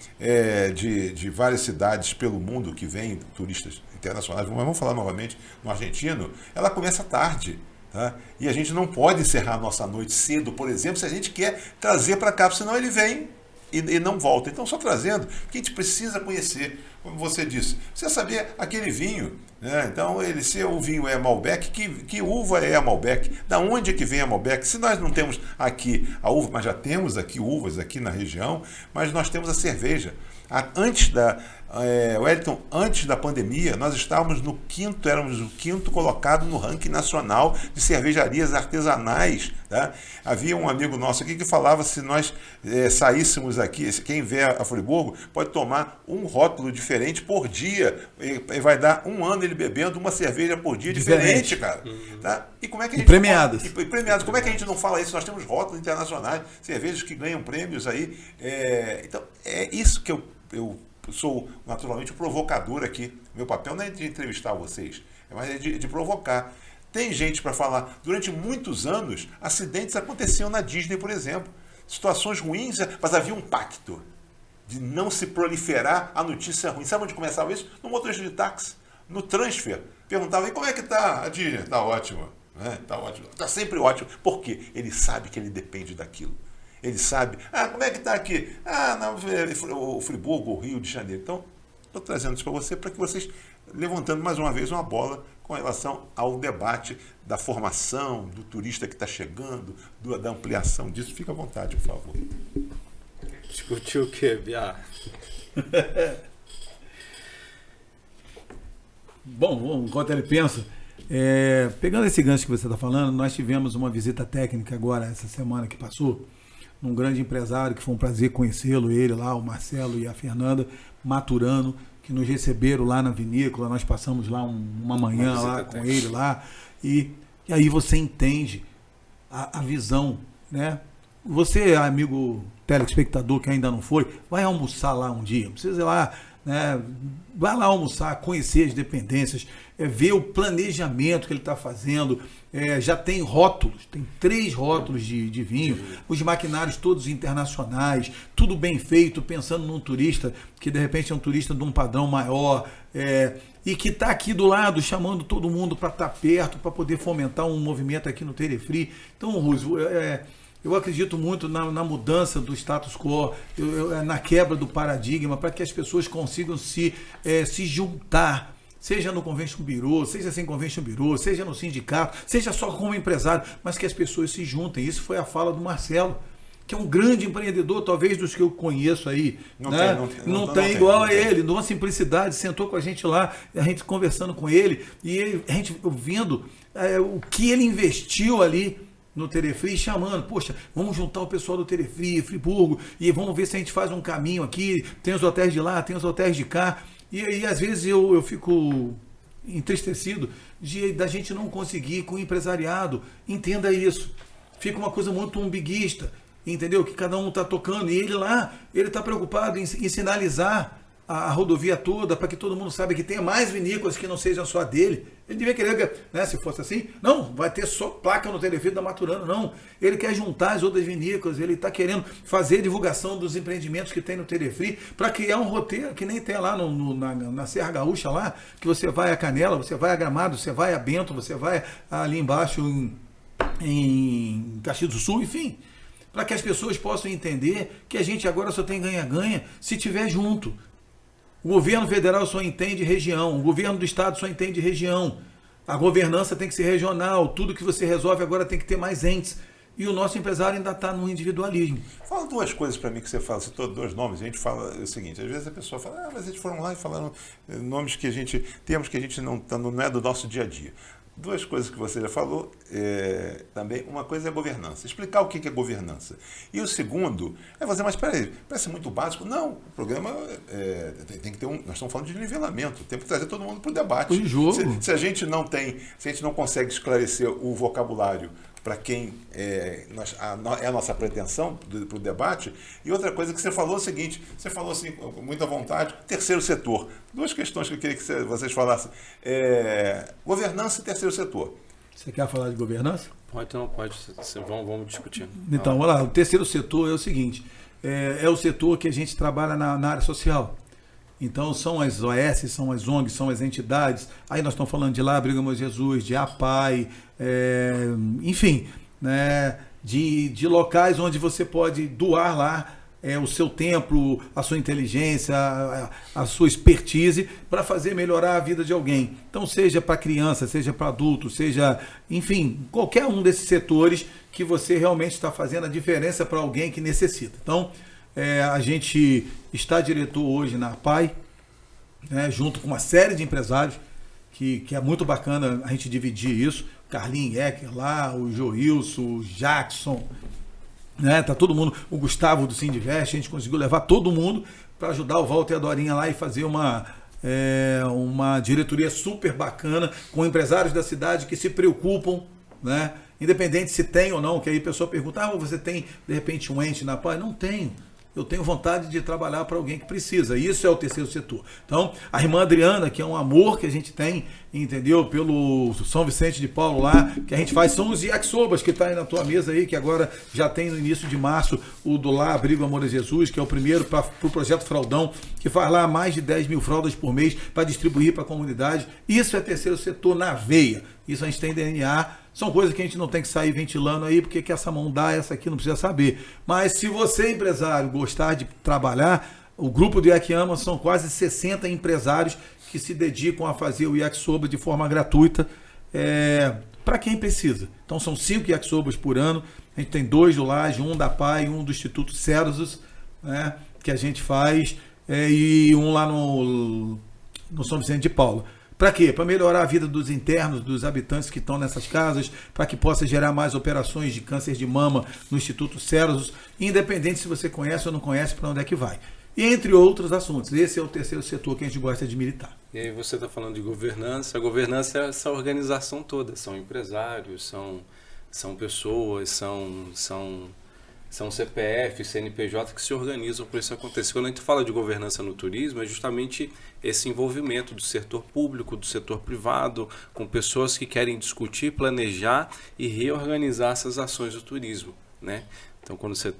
de várias cidades pelo mundo que vêm turistas internacionais, vamos falar novamente no argentino, ela começa tarde. Tá? E a gente não pode encerrar a nossa noite cedo, por exemplo, se a gente quer trazer para cá, senão ele vem e não volta. Então, só trazendo, porque a gente precisa conhecer, como você disse, precisa saber aquele vinho, né? Então, se o vinho é Malbec, que uva é a Malbec? Da onde é que vem a Malbec? Se nós não temos aqui a uva, mas já temos aqui uvas aqui na região, mas nós temos a cerveja. Wellington, antes da pandemia, nós éramos o quinto colocado no ranking nacional de cervejarias artesanais. Tá? Havia um amigo nosso aqui que falava, se nós saíssemos aqui, quem vier a Friburgo pode tomar um rótulo diferente por dia, e vai dar um ano ele bebendo uma cerveja por dia diferente, cara. Tá? E como é que a gente premiadas. Premiadas. Como é que a gente não fala isso? Nós temos rótulos internacionais, cervejas que ganham prêmios aí. Então, é isso que eu sou naturalmente o provocador aqui. Meu papel não é de entrevistar vocês, mas é de provocar. Tem gente para falar. Durante muitos anos, acidentes aconteciam na Disney, por exemplo. Situações ruins, mas havia um pacto de não se proliferar a notícia ruim. Sabe onde começava isso? No motorista de táxi, no transfer. Perguntava, e como é que está a Disney? Está ótimo. Está ótimo. Está sempre ótimo. Por quê? Ele sabe que ele depende daquilo. Ele sabe, como é que está aqui? O Friburgo, o Rio de Janeiro. Então, estou trazendo isso para você, para que vocês, levantando mais uma vez uma bola com relação ao debate da formação, do turista que está chegando, da ampliação disso. Fica à vontade, por favor. Discutir o quê, Bia? Bom, enquanto ele pensa, pegando esse gancho que você está falando, nós tivemos uma visita técnica agora, essa semana que passou, num grande empresário, que foi um prazer conhecê-lo, ele lá, o Marcelo e a Fernanda Maturano, que nos receberam lá na vinícola, nós passamos lá uma manhã lá com ele lá, e aí você entende a visão, né? Você, amigo telespectador que ainda não foi, vai almoçar lá um dia, precisa ir lá, né? Vai lá almoçar, conhecer as dependências, ver o planejamento que ele está fazendo. Já tem rótulos, tem 3 rótulos de vinho, os maquinários todos internacionais, tudo bem feito, pensando num turista que de repente é um turista de um padrão maior, e que está aqui do lado, chamando todo mundo para estar perto, para poder fomentar um movimento aqui no Terefri. Então, Rússio, eu acredito muito na mudança do status quo, na quebra do paradigma, para que as pessoas consigam se juntar, seja no Convention Bureau, seja sem Convention Bureau, seja no sindicato, seja só como empresário, mas que as pessoas se juntem. Isso foi a fala do Marcelo, que é um grande empreendedor, talvez dos que eu conheço aí. Não tem igual a ele, numa simplicidade, sentou com a gente lá, a gente conversando com ele, e a gente vendo o que ele investiu ali no Terefri, chamando, poxa, vamos juntar o pessoal do Terefri, Friburgo, e vamos ver se a gente faz um caminho aqui, tem os hotéis de lá, tem os hotéis de cá, e às vezes eu fico entristecido da gente não conseguir com o empresariado, entenda isso, fica uma coisa muito umbiguista, entendeu? Que cada um está tocando, e ele lá, ele está preocupado em sinalizar a rodovia toda, para que todo mundo saiba que tenha mais vinícolas que não sejam só a dele. Ele devia querer, né, se fosse assim, não, vai ter só placa no Terefri da Maturano, não. Ele quer juntar as outras vinícolas, ele está querendo fazer divulgação dos empreendimentos que tem no Terefri, para criar um roteiro, que nem tem lá na Serra Gaúcha, lá, que você vai a Canela, você vai a Gramado, você vai a Bento, você vai ali embaixo em Caxias do Sul, enfim, para que as pessoas possam entender que a gente agora só tem ganha-ganha se tiver junto. O governo federal só entende região, o governo do estado só entende região. A governança tem que ser regional, tudo que você resolve agora tem que ter mais entes. E o nosso empresário ainda está no individualismo. Fala 2 coisas para mim que você fala, citou 2 nomes, a gente fala o seguinte, às vezes a pessoa fala, mas eles foram lá e falaram nomes que a gente, termos que a gente não é do nosso dia a dia. 2 coisas que você já falou, também, uma coisa é a governança, explicar o que é governança. E o segundo é fazer, mas espera aí, parece muito básico. Não, o programa tem que ter nós estamos falando de nivelamento, tem que trazer todo mundo para o debate. O jogo. Se a gente não consegue esclarecer o vocabulário para quem é a nossa pretensão para o debate. E outra coisa que você falou é o seguinte, você falou assim, com muita vontade, terceiro setor. 2 questões que eu queria que vocês falassem. Governança e terceiro setor. Você quer falar de governança? Pode, não pode. Vamos discutir. Então, olha lá, o terceiro setor é o seguinte, é o setor que a gente trabalha na área social. Então, são as OS, são as ONGs, são as entidades. Aí nós estamos falando de lá, Abrigo Amor Jesus, de APAI, enfim, né, de locais onde você pode doar lá o seu tempo, a sua inteligência, a sua expertise para fazer melhorar a vida de alguém. Então, seja para criança, seja para adulto, seja, enfim, qualquer um desses setores que você realmente está fazendo a diferença para alguém que necessita. Então, a gente está diretor hoje na APAI, né, junto com uma série de empresários, que é muito bacana a gente dividir isso. Carlinhos Ecker lá, o Joilson, o Jackson, né, tá todo mundo, o Gustavo do Sindivest, a gente conseguiu levar todo mundo para ajudar o Walter e a Dorinha lá e fazer uma diretoria super bacana, com empresários da cidade que se preocupam, né, independente se tem ou não, que aí a pessoa pergunta, você tem de repente um ente na APAI? Não tenho. Eu tenho vontade de trabalhar para alguém que precisa. Isso é o terceiro setor. Então, a irmã Adriana, que é um amor que a gente tem, entendeu? Pelo São Vicente de Paulo lá, que a gente faz, são os yakisobas que está aí na tua mesa aí, que agora já tem no início de março o do lá Abrigo Amor a Jesus, que é o primeiro para o projeto Fraldão, que faz lá mais de 10 mil fraldas por mês para distribuir para a comunidade. Isso é terceiro setor na veia. Isso a gente tem DNA. São coisas que a gente não tem que sair ventilando aí, porque que essa mão dá, essa aqui não precisa saber. Mas se você, empresário, gostar de trabalhar, o grupo do Yakiama são quase 60 empresários que se dedicam a fazer o yakisoba de forma gratuita para quem precisa. Então são 5 yakisobas por ano. A gente tem 2 do Laje, um da PAI, um do Instituto Ceresos, né, que a gente faz, e um lá no São Vicente de Paulo. Para quê? Para melhorar a vida dos internos, dos habitantes que estão nessas casas, para que possa gerar mais operações de câncer de mama no Instituto Ceros, independente se você conhece ou não conhece, para onde é que vai. E entre outros assuntos. Esse é o terceiro setor que a gente gosta de militar. E aí você está falando de governança. A governança é essa organização toda. São empresários, são pessoas, são CPF, CNPJ que se organizam para isso acontecer. Quando a gente fala de governança no turismo, é justamente esse envolvimento do setor público, do setor privado, com pessoas que querem discutir, planejar e reorganizar essas ações do turismo, né? Então, quando você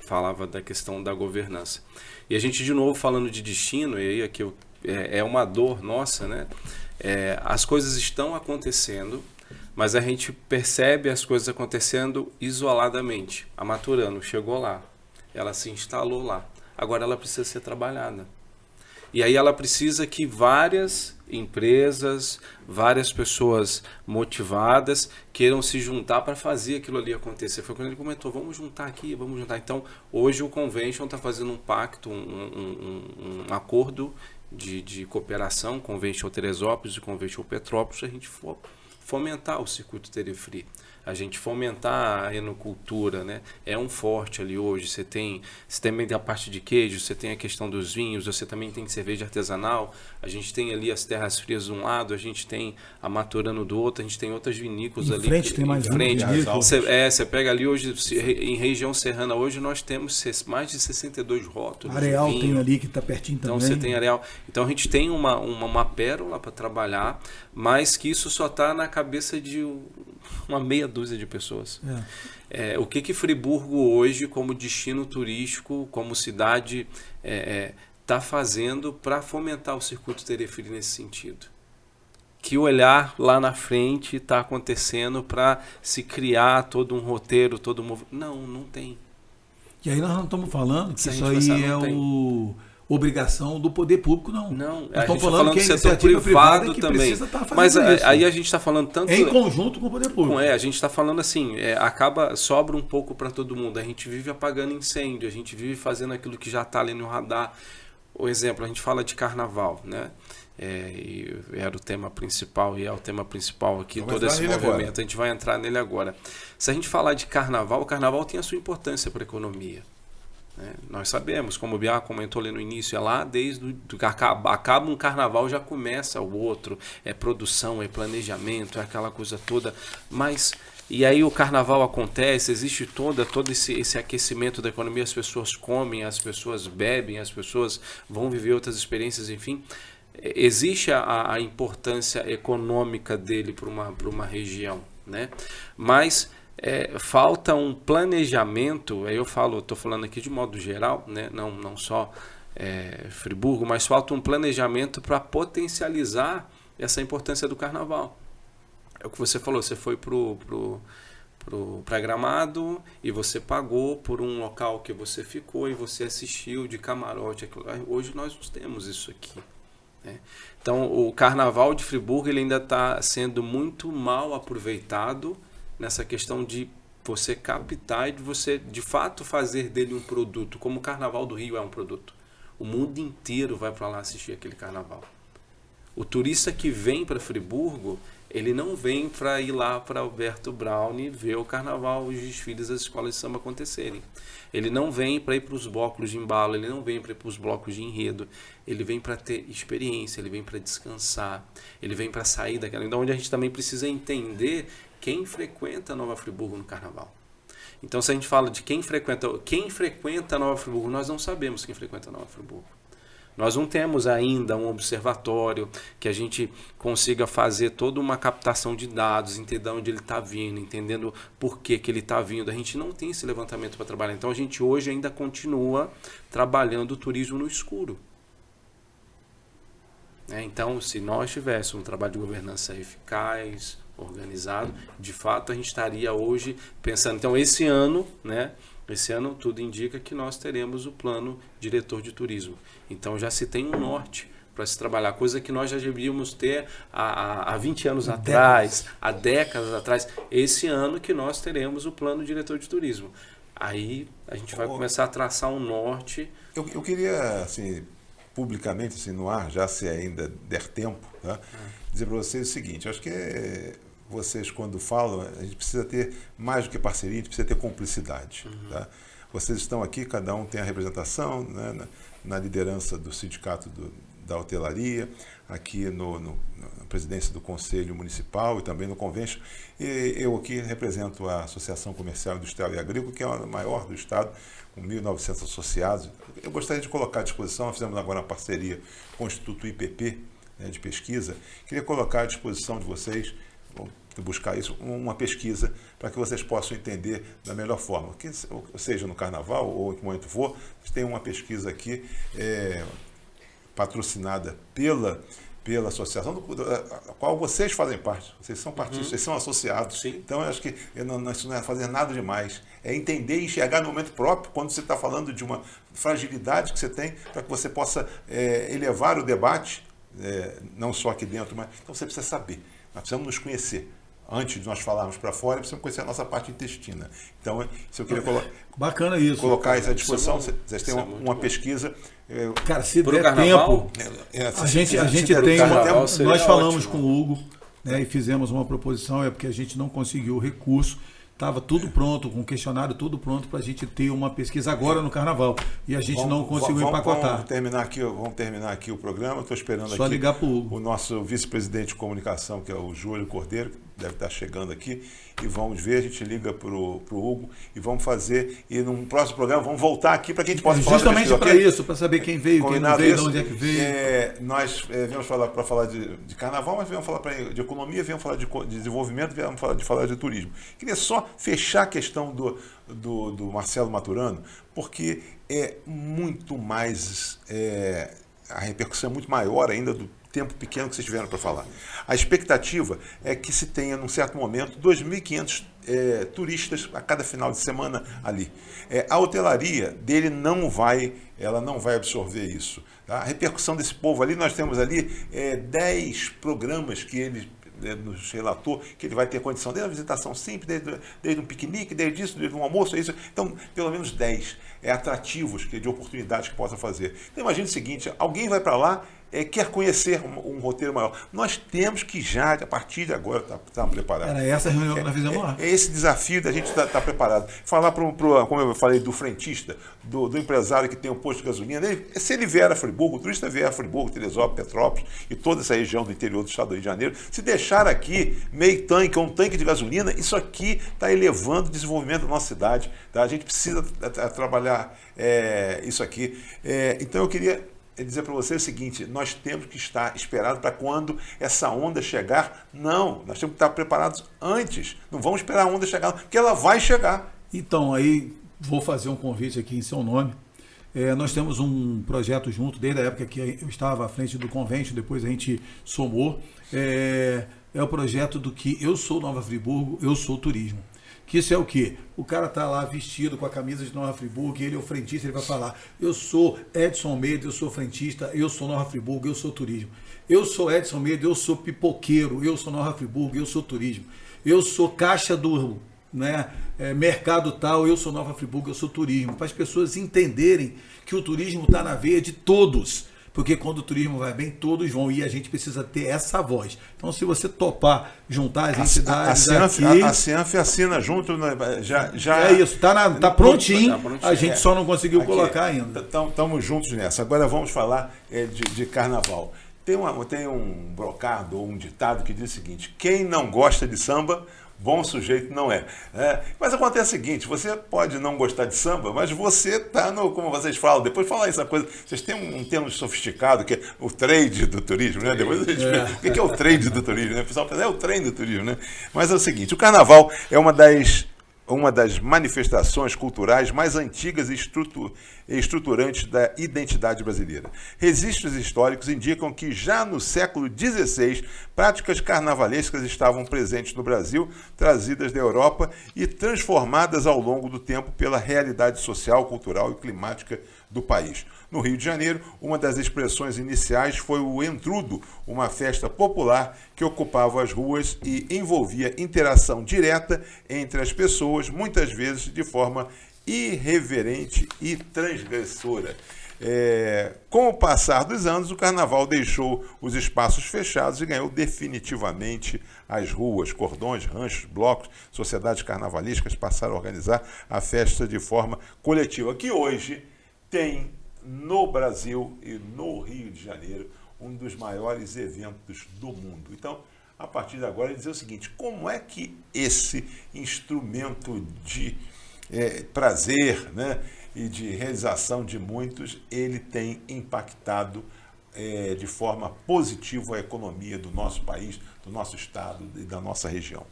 falava da questão da governança. E a gente, de novo, falando de destino, e aí aqui é uma dor nossa, né? As coisas estão acontecendo, mas a gente percebe as coisas acontecendo isoladamente. A Maturano chegou lá, ela se instalou lá. Agora ela precisa ser trabalhada. E aí ela precisa que várias empresas, várias pessoas motivadas queiram se juntar para fazer aquilo ali acontecer. Foi quando ele comentou, vamos juntar aqui, vamos juntar. Então, hoje o Convention está fazendo um pacto, um acordo de cooperação, Convention Teresópolis e Convention Petrópolis, a gente fomentar o circuito Terefree, a gente fomentar a enocultura, né? É um forte ali hoje. Você também tem a parte de queijo, você tem a questão dos vinhos, você também tem cerveja artesanal, a gente tem ali as terras frias de um lado, a gente tem a Maturano do outro, a gente tem outras vinícolas ali. Frente, tem mais em frente. Você Você pega ali hoje, em região serrana, hoje nós temos mais de 62 rótulos. Areal tem ali que está pertinho também. Então você tem Areal. Então a gente tem uma pérola para trabalhar, mas que isso só está na cabeça de uma meia dúzia de pessoas. O que Friburgo hoje, como destino turístico, como cidade, está fazendo para fomentar o circuito Terefree nesse sentido? Que olhar lá na frente está acontecendo para se criar todo um roteiro, todo um... Não tem. E aí nós não estamos falando que isso aí obrigação do poder público, não. Não, nós estamos falando do que a setor iniciativa privado que também. Precisa estar fazendo mas isso, aí a gente está falando tanto... em conjunto com o poder público. A gente está falando assim, sobra um pouco para todo mundo. A gente vive apagando incêndio, a gente vive fazendo aquilo que já está ali no radar. O exemplo, a gente fala de carnaval, né? E era o tema principal, e é o tema principal aqui, todo esse movimento. Agora. A gente vai entrar nele agora. Se a gente falar de carnaval, o carnaval tem a sua importância para a economia. Nós sabemos, como o Biá comentou ali no início, é lá desde que acaba um carnaval, já começa o outro, é produção, é planejamento, é aquela coisa toda, mas e aí o carnaval acontece, existe todo esse aquecimento da economia, as pessoas comem, as pessoas bebem, as pessoas vão viver outras experiências, enfim, existe a importância econômica dele para uma região, né? Mas falta um planejamento, aí eu estou falando aqui de modo geral, né? Não só Friburgo, mas falta um planejamento para potencializar essa importância do carnaval. É o que você falou, você foi para Gramado e você pagou por um local que você ficou e você assistiu de camarote. Hoje nós não temos isso aqui. Então o carnaval de Friburgo ele ainda está sendo muito mal aproveitado nessa questão de você captar e de você de fato fazer dele um produto, como o Carnaval do Rio é um produto. O mundo inteiro vai para lá assistir aquele carnaval. O turista que vem para Friburgo, ele não vem para ir lá para Alberto Browne ver o carnaval, os desfiles das escolas de samba acontecerem. Ele não vem para ir para os blocos de embalo, ele não vem para ir para os blocos de enredo. Ele vem para ter experiência, ele vem para descansar, ele vem para sair daquela... Então, onde a gente também precisa entender quem frequenta Nova Friburgo no carnaval. Então, se a gente fala de quem frequenta Nova Friburgo, nós não sabemos quem frequenta Nova Friburgo. Nós não temos ainda um observatório que a gente consiga fazer toda uma captação de dados, entender onde ele está vindo, entendendo por que ele está vindo. A gente não tem esse levantamento para trabalhar. Então, a gente hoje ainda continua trabalhando o turismo no escuro. Então, se nós tivéssemos um trabalho de governança eficaz, organizado, de fato a gente estaria hoje pensando, então esse ano tudo indica que nós teremos o plano diretor de turismo. Então já se tem um norte para se trabalhar, coisa que nós já deveríamos ter há 20 anos atrás, há décadas atrás. Esse ano que nós teremos o plano diretor de turismo. Aí a gente vai começar a traçar um norte. Eu queria, assim, publicamente, assim, no ar, já se ainda der tempo, tá? Dizer para vocês o seguinte, acho que vocês, quando falam, a gente precisa ter mais do que parceria, a gente precisa ter cumplicidade. Tá? Vocês estão aqui, cada um tem a representação, né, na liderança do sindicato da hotelaria, aqui na presidência do Conselho Municipal e também no Convention. E eu aqui represento a Associação Comercial, Industrial e Agrícola, que é a maior do Estado, com 1.900 associados. Eu gostaria de colocar à disposição, nós fizemos agora uma parceria com o Instituto IPP, né, de pesquisa, queria colocar à disposição de vocês, buscar isso, uma pesquisa para que vocês possam entender da melhor forma, que seja no Carnaval ou em que momento for, tem uma pesquisa aqui patrocinada pela associação, a qual vocês fazem parte, vocês são partidos, vocês são associados. Sim. Então eu acho que isso não é fazer nada demais, é entender e enxergar no momento próprio, quando você está falando de uma fragilidade que você tem, para que você possa elevar o debate, não só aqui dentro, mas então você precisa saber, nós precisamos nos conhecer. Antes de nós falarmos para fora, precisamos conhecer a nossa parte intestina. Então, se eu queria Bacana isso. Colocar isso à disposição, vocês têm uma pesquisa. Cara, se Pro der carnaval, tempo, a gente tem nós falamos ótimo. com o Hugo, né, e fizemos uma proposição, porque a gente não conseguiu o recurso. Estava tudo pronto, com o questionário tudo pronto para a gente ter uma pesquisa agora no Carnaval. E a gente não conseguiu empacotar. Vamos terminar aqui o programa. Estou esperando Só aqui ligar para o Hugo. O nosso vice-presidente de comunicação, que é o Júlio Cordeiro, que deve estar chegando aqui. E vamos ver, a gente liga para o Hugo e vamos fazer. E no próximo programa vamos voltar aqui para que a gente possa falar justamente para isso, para saber quem veio, combinado quem não veio, isso. de onde é que veio. Nós viemos para falar de carnaval, mas viemos falar de economia, viemos falar de desenvolvimento, viemos falar de turismo. Queria só fechar a questão do Marcelo Maturano, porque é muito mais, a repercussão é muito maior ainda do tempo pequeno que vocês tiveram para falar. A expectativa é que se tenha, num certo momento, 2.500 turistas a cada final de semana ali. A hotelaria dele não vai absorver isso. Tá? A repercussão desse povo ali, nós temos ali 10 programas que ele nos relatou que ele vai ter condição, desde a visitação simples, desde um piquenique, desde isso, desde um almoço, isso. Então, pelo menos 10 atrativos de oportunidades que possa fazer. Então, imagine o seguinte, alguém vai para lá, quer conhecer um roteiro maior. Nós temos que já, a partir de agora, estar preparados. Era essa a reunião que nós fizemos lá. É esse desafio da gente estar preparado. Falar como eu falei, do frentista, do empresário que tem um posto de gasolina, se ele vier a Friburgo, o turista vier a Friburgo, Teresópolis, Petrópolis e toda essa região do interior do estado do Rio de Janeiro, se deixar aqui meio tanque ou um tanque de gasolina, isso aqui está elevando o desenvolvimento da nossa cidade. Tá? A gente precisa trabalhar isso aqui. Então eu queria dizer para você o seguinte, nós temos que estar esperados para quando essa onda chegar. Não, nós temos que estar preparados antes. Não vamos esperar a onda chegar, porque ela vai chegar. Então, aí vou fazer um convite aqui em seu nome. Nós temos um projeto junto, desde a época que eu estava à frente do Convention, depois a gente somou. É o projeto do que eu sou Nova Friburgo, eu sou turismo. Que isso é o quê? O cara tá lá vestido com a camisa de Nova Friburgo, ele é o frentista, ele vai falar, eu sou Edson Almeida, eu sou frentista, eu sou Nova Friburgo, eu sou turismo. Eu sou Edson Almeida, eu sou pipoqueiro, eu sou Nova Friburgo, eu sou turismo. Eu sou caixa do mercado tal, eu sou Nova Friburgo, eu sou turismo. Para as pessoas entenderem que o turismo está na veia de todos. Porque quando o turismo vai bem, todos vão. E a gente precisa ter essa voz. Então, se você topar juntar as entidades aqui... A Cianf assina junto, né? já é isso, tá prontinho. A gente só não conseguiu colocar ainda. Estamos juntos nessa. Agora vamos falar de carnaval. Tem um brocado ou um ditado que diz o seguinte, quem não gosta de samba... bom sujeito não é. Mas acontece o seguinte, você pode não gostar de samba, mas você está no, como vocês falam, depois falar essa coisa, vocês têm um termo sofisticado que é o trade do turismo, né? Depois a gente vê o que é o trade do turismo, né? O pessoal pensa, é o trem do turismo, né? Mas é o seguinte, o carnaval é uma das manifestações culturais mais antigas e estruturantes da identidade brasileira. Registros históricos indicam que já no século XVI, práticas carnavalescas estavam presentes no Brasil, trazidas da Europa e transformadas ao longo do tempo pela realidade social, cultural e climática do país. No Rio de Janeiro, uma das expressões iniciais foi o entrudo, uma festa popular que ocupava as ruas e envolvia interação direta entre as pessoas, muitas vezes de forma irreverente e transgressora. Com o passar dos anos, o carnaval deixou os espaços fechados e ganhou definitivamente as ruas. Cordões, ranchos, blocos, sociedades carnavalísticas passaram a organizar a festa de forma coletiva, que hoje tem no Brasil e no Rio de Janeiro um dos maiores eventos do mundo. Então, a partir de agora, ele dizer o seguinte: como é que esse instrumento de prazer, né, e de realização de muitos, ele tem impactado de forma positiva a economia do nosso país, do nosso estado e da nossa região?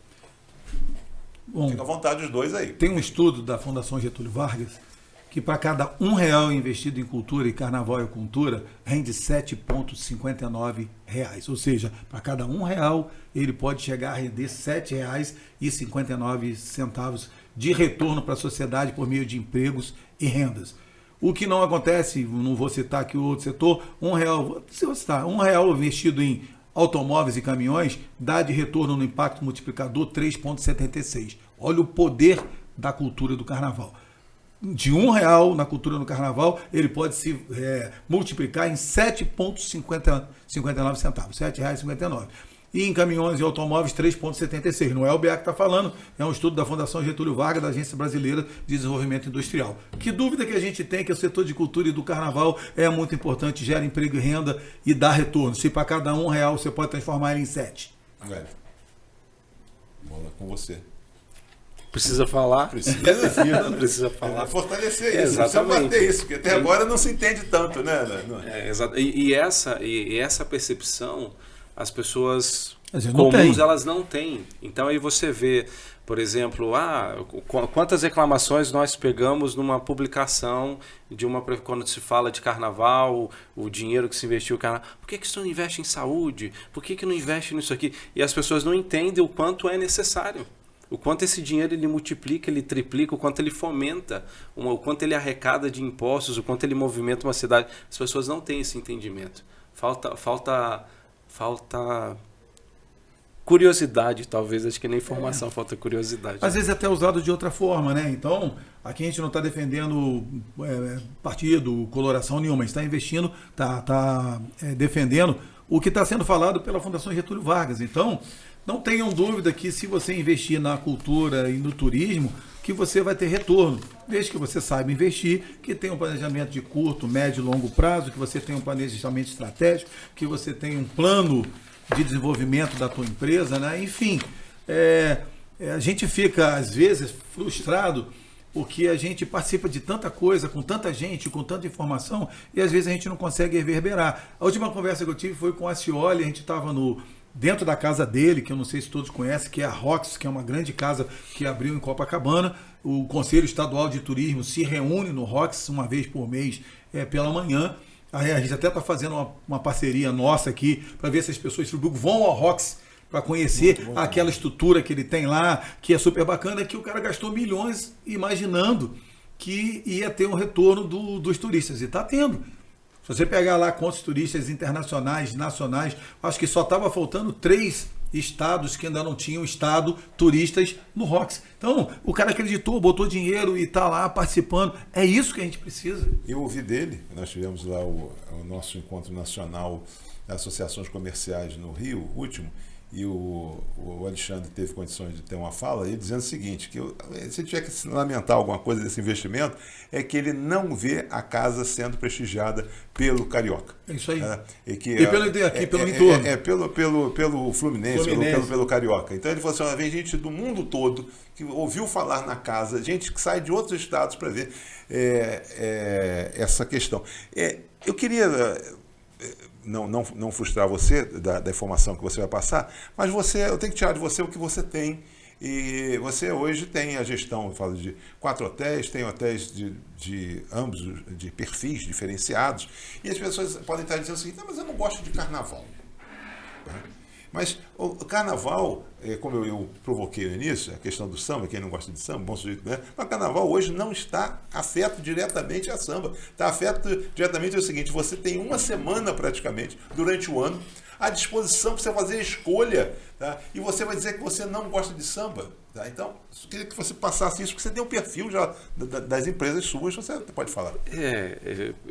Bom, fica à vontade os dois aí. Tem um estudo da Fundação Getúlio Vargas que para cada R$1 investido em cultura, e carnaval e cultura, rende R$ 7,59. Ou seja, para cada R$1, ele pode chegar a render R$ 7,59 de retorno para a sociedade por meio de empregos e rendas. O que não acontece, não vou citar aqui o outro setor, R$1 investido em automóveis e caminhões dá de retorno no impacto multiplicador 3,76. Olha o poder da cultura do carnaval. De R$1 na cultura no carnaval, ele pode se multiplicar em 7,59 centavos, R$ 7,59. E em caminhões e automóveis, 3,76. Não é o BA que está falando, é um estudo da Fundação Getúlio Vargas, da Agência Brasileira de Desenvolvimento Industrial. Que dúvida que a gente tem que o setor de cultura e do carnaval é muito importante, gera emprego e renda e dá retorno. Se para cada R$1 você pode transformar ele em 7. Velho, bola com você. Precisa falar? Precisa falar. Fortalecer isso, precisa bater isso, porque até agora não se entende tanto, né? Exato. E essa percepção, as pessoas comuns, elas não têm. Então aí você vê, por exemplo, quantas reclamações nós pegamos numa publicação quando se fala de carnaval, o dinheiro que se investiu no carnaval. Por que isso não investe em saúde? Por que não investe nisso aqui? E as pessoas não entendem o quanto é necessário. O quanto esse dinheiro ele multiplica, ele triplica, o quanto ele fomenta, o quanto ele arrecada de impostos, o quanto ele movimenta uma cidade. As pessoas não têm esse entendimento. Falta curiosidade, talvez, acho que nem informação, falta curiosidade. Às vezes até usado de outra forma, né? Então, aqui a gente não está defendendo partido, coloração nenhuma, a gente está investindo, está defendendo o que está sendo falado pela Fundação Getúlio Vargas. Então, não tenham dúvida que se você investir na cultura e no turismo, que você vai ter retorno, desde que você saiba investir, que tenha um planejamento de curto, médio e longo prazo, que você tenha um planejamento estratégico, que você tenha um plano de desenvolvimento da tua empresa, né? Enfim, a gente fica, às vezes, frustrado porque a gente participa de tanta coisa, com tanta gente, com tanta informação, e às vezes a gente não consegue reverberar. A última conversa que eu tive foi com a Cioli, a gente estava dentro da casa dele, que eu não sei se todos conhecem, que é a Rox, que é uma grande casa que abriu em Copacabana. O Conselho Estadual de Turismo se reúne no Rox uma vez por mês pela manhã. A gente até está fazendo uma parceria nossa aqui para ver se as pessoas de Friburgo vão ao Rox para conhecer aquela estrutura que ele tem lá, que é super bacana, que o cara gastou milhões imaginando que ia ter um retorno dos turistas. E está tendo. Se você pegar lá quantos turistas internacionais, nacionais, acho que só estava faltando 3 estados que ainda não tinham estado turistas no Rox. Então, o cara acreditou, botou dinheiro e está lá participando. É isso que a gente precisa. Eu ouvi dele, nós tivemos lá o nosso encontro nacional das associações comerciais no Rio, último, e o Alexandre teve condições de ter uma fala, ele dizendo o seguinte, que se tiver que se lamentar alguma coisa desse investimento, é que ele não vê a casa sendo prestigiada pelo Carioca. É isso aí. Pelo entorno. Pelo Fluminense. Pelo Carioca. Então ele falou assim, vem gente do mundo todo que ouviu falar na casa, gente que sai de outros estados para ver essa questão. Eu queria... Não frustrar você da informação que você vai passar, mas eu tenho que tirar de você o que você tem. E você hoje tem a gestão, eu falo de 4 hotéis, tem hotéis de ambos, de perfis diferenciados, e as pessoas podem estar dizendo o seguinte, mas eu não gosto de carnaval. Mas o carnaval, como eu provoquei no início, a questão do samba, quem não gosta de samba, bom sujeito, né? Mas o carnaval hoje não está afeto diretamente a samba. Está afeto diretamente ao seguinte, você tem uma semana praticamente, durante o ano, à disposição para você fazer a escolha, tá? E você vai dizer que você não gosta de samba. Tá? Então, eu queria que você passasse isso, porque você tem um perfil já das empresas suas, você pode falar.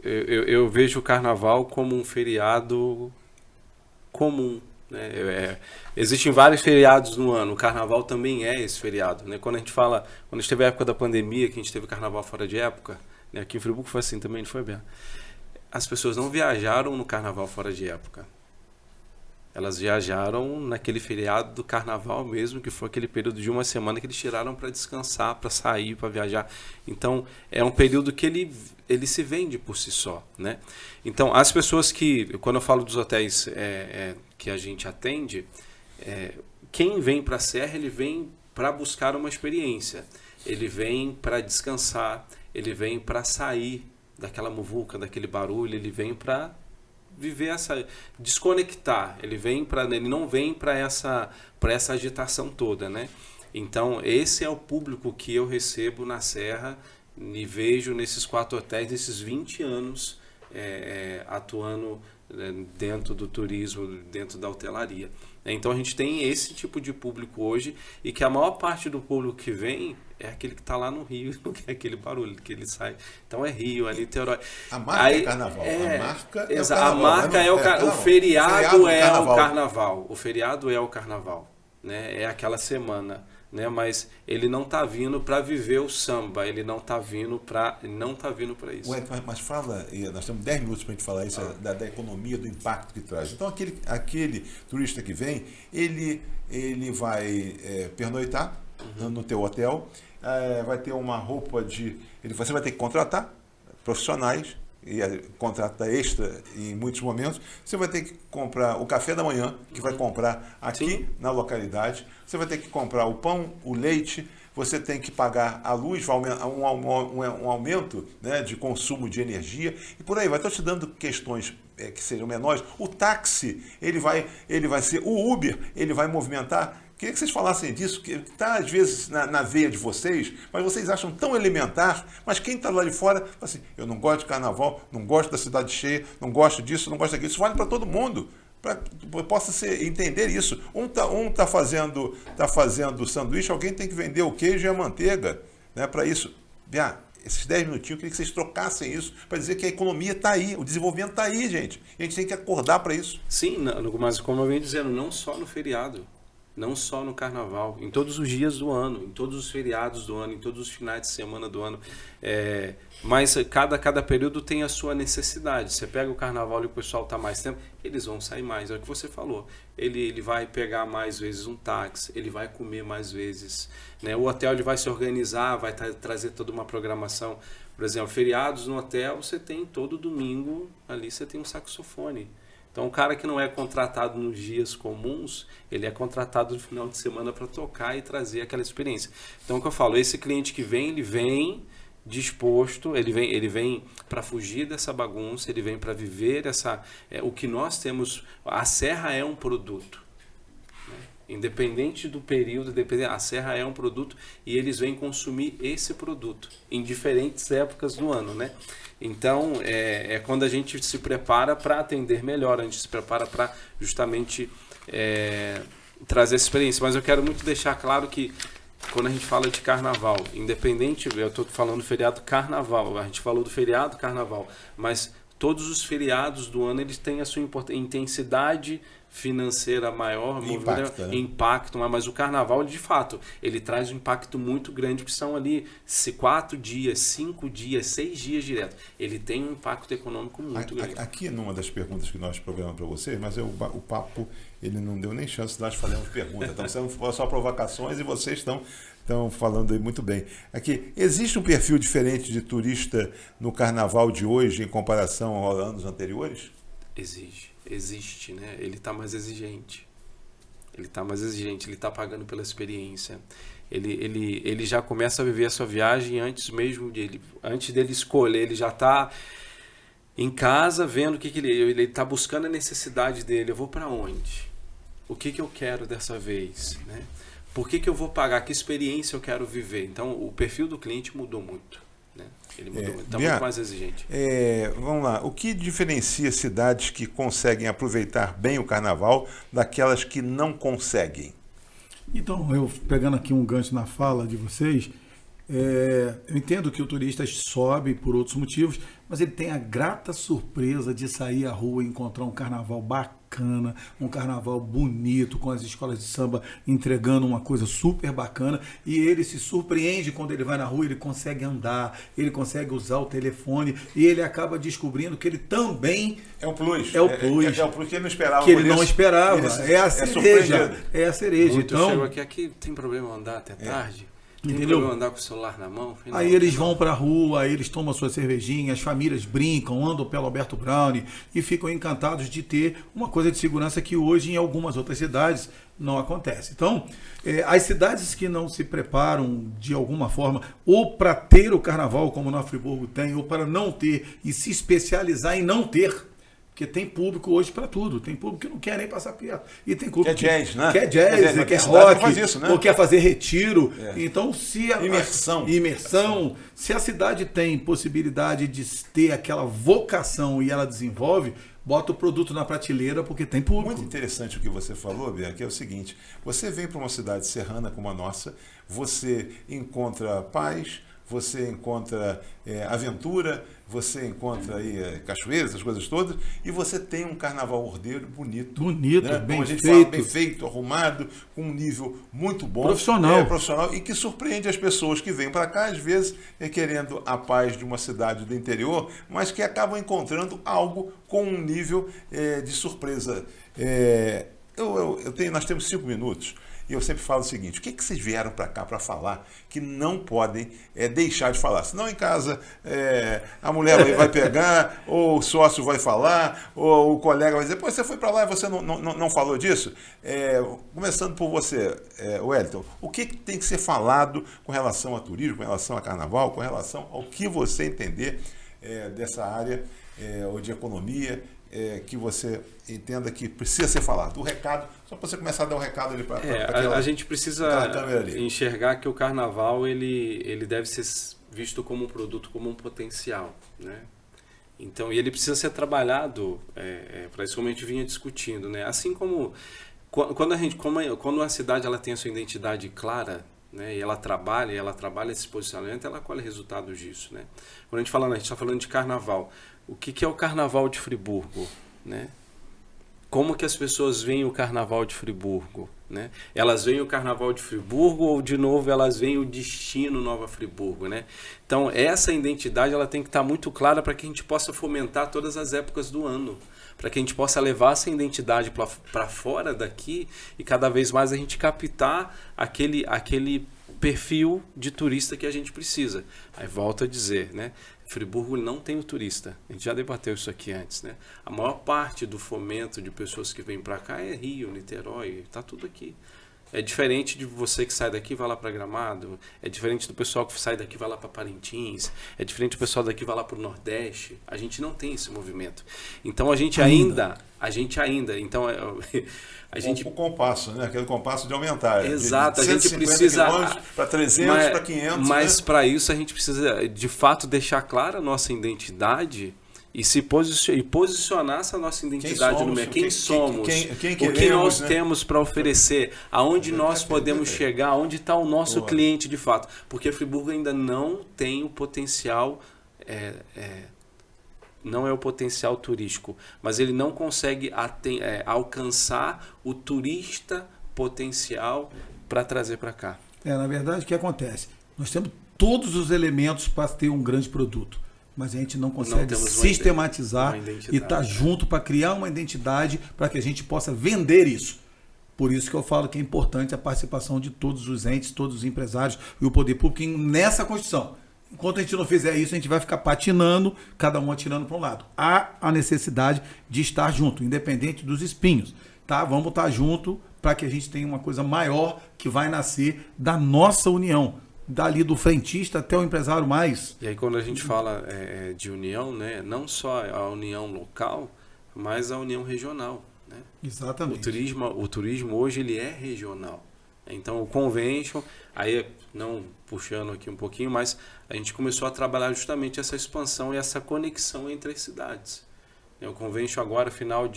Eu vejo o carnaval como um feriado comum. Né? Existem vários feriados no ano, o carnaval também é esse feriado. Né? Quando a gente teve a época da pandemia, que a gente teve carnaval fora de época, né? Aqui em Friburgo foi assim também, não foi bem? As pessoas não viajaram no carnaval fora de época. Elas viajaram naquele feriado do carnaval mesmo, que foi aquele período de uma semana que eles tiraram para descansar, para sair, para viajar. Então, é um período que ele se vende por si só. Né? Então, as pessoas que, quando eu falo dos hotéis que a gente atende, quem vem para a Serra, ele vem para buscar uma experiência. Ele vem para descansar, ele vem para sair daquela muvuca, daquele barulho, ele vem para viver desconectar, ele não vem para essa agitação toda, né? Então esse é o público que eu recebo na Serra e vejo nesses 4 hotéis, nesses 20 anos atuando dentro do turismo, dentro da hotelaria. Então a gente tem esse tipo de público hoje, e que a maior parte do público que vem é aquele que está lá no Rio, não quer aquele barulho, que ele sai. Então é Rio, é Niterói. A marca é carnaval. A marca é o carnaval. O feriado é o carnaval. O feriado é o carnaval. Né? É aquela semana. Né? Mas ele não está vindo para viver o samba, ele não está vindo para isso. Ué, mas fala, nós temos 10 minutos para a gente falar isso, da economia, do impacto que traz. Então aquele turista que vem, ele vai pernoitar no teu hotel, vai ter uma roupa você vai ter que contratar profissionais, e contrata extra em muitos momentos. Você vai ter que comprar o café da manhã, que vai comprar aqui Sim. na localidade. Você vai ter que comprar o pão, o leite. Você tem que pagar a luz, vai aumentar, um aumento, né, de consumo de energia. E por aí vai. Estou te dando questões que sejam menores. O táxi, ele vai ser... O Uber, ele vai movimentar... Queria que vocês falassem disso, que está às vezes na veia de vocês, mas vocês acham tão elementar, mas quem está lá de fora, fala assim, eu não gosto de carnaval, não gosto da cidade cheia, não gosto disso, não gosto daquilo. Isso vale para todo mundo, para que possa entender isso. Um tá fazendo sanduíche, alguém tem que vender o queijo e a manteiga, né, para isso. Bia, esses 10 minutinhos, eu queria que vocês trocassem isso para dizer que a economia está aí, o desenvolvimento está aí, gente. E a gente tem que acordar para isso. Sim, mas como eu venho dizendo, não só no feriado. Não só no carnaval, em todos os dias do ano, em todos os feriados do ano, em todos os finais de semana do ano. Mas cada período tem a sua necessidade. Você pega o carnaval e o pessoal está mais tempo, eles vão sair mais, é o que você falou. Ele vai pegar mais vezes um táxi, ele vai comer mais vezes. Né? O hotel ele vai se organizar, vai trazer toda uma programação. Por exemplo, feriados no hotel, você tem todo domingo, ali você tem um saxofone. Então, o cara que não é contratado nos dias comuns, ele é contratado no final de semana para tocar e trazer aquela experiência. Então, o que eu falo, esse cliente que vem, ele vem disposto, ele vem para fugir dessa bagunça, ele vem para viver o que nós temos. A Serra é um produto. Né? Independente do período, a Serra é um produto e eles vêm consumir esse produto em diferentes épocas do ano, né? Então, quando a gente se prepara para atender melhor, a gente se prepara para justamente trazer essa experiência. Mas eu quero muito deixar claro que quando a gente fala de carnaval, independente, eu estou falando do feriado carnaval, a gente falou do feriado carnaval, mas todos os feriados do ano eles têm a sua intensidade financeira maior, impacto, mas o carnaval, de fato, ele traz um impacto muito grande, que são ali 4 dias, 5 dias, 6 dias direto. Ele tem um impacto econômico muito grande. Aqui, numa das perguntas que nós programamos para vocês, mas o papo, ele não deu nem chance de nós fazermos perguntas. Então, são só provocações e vocês estão falando aí muito bem. Aqui, existe um perfil diferente de turista no carnaval de hoje em comparação aos anos anteriores? Existe, né? Ele está mais exigente. Ele está pagando pela experiência. Ele já começa a viver a sua viagem antes dele escolher. Ele já está em casa vendo o que ele está buscando, a necessidade dele. Eu vou para onde? O que eu quero dessa vez? Né? Por que eu vou pagar? Que experiência eu quero viver? Então, o perfil do cliente mudou muito. Né? Ele mudou muito, está muito mais exigente. Vamos lá, o que diferencia cidades que conseguem aproveitar bem o carnaval daquelas que não conseguem? Então, eu pegando aqui um gancho na fala de vocês, eu entendo que o turista sobe por outros motivos, mas ele tem a grata surpresa de sair à rua e encontrar um carnaval bacana, um carnaval bonito, com as escolas de samba entregando uma coisa super bacana, e ele se surpreende quando ele vai na rua, ele consegue andar, ele consegue usar o telefone, e ele acaba descobrindo que ele também é um plus. É o plus. É o plus que ele não esperava. Que ele não esperava. É a cereja. É a cereja. Muito Então, chego aqui tem problema andar até tarde? Tem Entendeu? problema andar com o celular na mão? Não, aí eles vão para a rua, aí eles tomam suas cervejinhas, as famílias brincam, andam pelo Alberto Browne e ficam encantados de ter uma coisa de segurança que hoje em algumas outras cidades não acontece. Então, as cidades que não se preparam de alguma forma ou para ter o carnaval como Nova Friburgo tem, ou para não ter e se especializar em não ter. Porque tem público hoje para tudo. Tem público que não quer nem passar perto. E tem público que é jazz, né? Quer jazz, quer rock, faz isso, né? ou quer fazer retiro. Então, se Imersão. Se a cidade tem possibilidade de ter aquela vocação e ela desenvolve, bota o produto na prateleira porque tem público. Muito interessante o que você falou, Bia, que é o seguinte: você vem para uma cidade serrana como a nossa, você encontra paz, você encontra aventura, você encontra aí cachoeiras, essas coisas todas, e você tem um carnaval ordeiro bonito. Bonito, né? bem Como a gente feito. fala, bem feito, arrumado, com um nível muito bom. Profissional, e que surpreende as pessoas que vêm para cá, às vezes, querendo a paz de uma cidade do interior, mas que acabam encontrando algo com um nível de surpresa. Nós temos 5 minutos. E eu sempre falo o seguinte: o que vocês vieram para cá para falar que não podem deixar de falar? Senão em casa a mulher vai pegar, ou o sócio vai falar, ou o colega vai dizer: pô, você foi para lá e você não falou disso? Começando por você, Wellington, o que tem que ser falado com relação a turismo, com relação a carnaval, com relação ao que você entender dessa área ou de economia, que você entenda que precisa ser falado? O recado, só para você começar a dar um recado ali para a gente precisa enxergar que o carnaval ele deve ser visto como um produto, como um potencial, né? Então, e ele precisa ser trabalhado para isso, como a gente vinha discutindo, né? Assim como quando a cidade ela tem a sua identidade clara, né, e ela trabalha esse posicionamento, ela colhe resultados disso, né? Quando a gente está falando de carnaval. O que é o Carnaval de Friburgo, né? Como que as pessoas veem o Carnaval de Friburgo, né? Elas veem o Carnaval de Friburgo ou, de novo, elas veem o destino Nova Friburgo, né? Então, essa identidade ela tem que estar muito clara para que a gente possa fomentar todas as épocas do ano, para que a gente possa levar essa identidade para fora daqui e cada vez mais a gente captar aquele perfil de turista que a gente precisa. Aí volto a dizer, né? Friburgo não tem o turista. A gente já debateu isso aqui antes, né? A maior parte do fomento de pessoas que vêm para cá é Rio, Niterói, tá tudo aqui. É diferente de você que sai daqui e vai lá para Gramado, é diferente do pessoal que sai daqui e vai lá para Parintins, é diferente do pessoal daqui e vai lá para o Nordeste. A gente não tem esse movimento. Então a gente ainda, então a gente o compasso, né? Aquele compasso de aumentar. Exato, de a gente precisa para 300, para 500, mas né? para isso a gente precisa de fato deixar clara a nossa identidade e posicionar essa nossa identidade no mercado. Quem somos, o que nós temos para oferecer, aonde nós podemos chegar, onde está o nosso cliente de fato. Porque Friburgo ainda não tem o potencial, não é o potencial turístico, mas ele não consegue alcançar o turista potencial para trazer para cá. Na verdade, o que acontece? Nós temos todos os elementos para ter um grande produto, mas a gente não consegue sistematizar e estar junto para criar uma identidade para que a gente possa vender isso. Por isso que eu falo que é importante a participação de todos os entes, todos os empresários e o poder público nessa construção. Enquanto a gente não fizer isso, a gente vai ficar patinando, cada um atirando para um lado. Há a necessidade de estar junto, independente dos espinhos. Tá? Vamos estar junto para que a gente tenha uma coisa maior que vai nascer da nossa união. Dali do frentista até o empresário mais. E aí quando a gente fala de união, né, não só a união local, mas a união regional, né? Exatamente. O turismo hoje ele é regional. Então o convention, aí não puxando aqui um pouquinho, mas a gente começou a trabalhar justamente essa expansão e essa conexão entre as cidades. O convention agora, final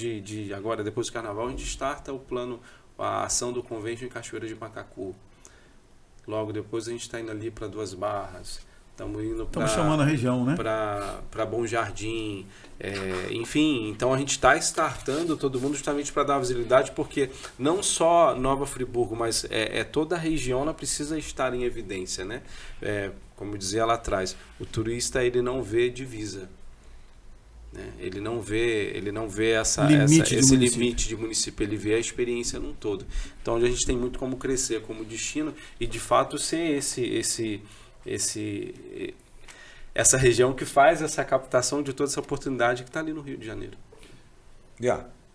agora depois do carnaval, a gente starta o plano a ação do Convênio em Cachoeira de Macacu. Logo depois a gente está indo ali para Duas Barras. Estamos chamando a região, né? Para Bom Jardim, enfim, então a gente está startando todo mundo justamente para dar visibilidade, porque não só Nova Friburgo, mas toda a região ela precisa estar em evidência, né? Como eu dizia lá atrás, o turista ele não vê divisa, né? Ele não vê esse limite de município, ele vê a experiência num todo. Então a gente tem muito como crescer como destino e de fato ser essa região que faz essa captação de toda essa oportunidade que está ali no Rio de Janeiro.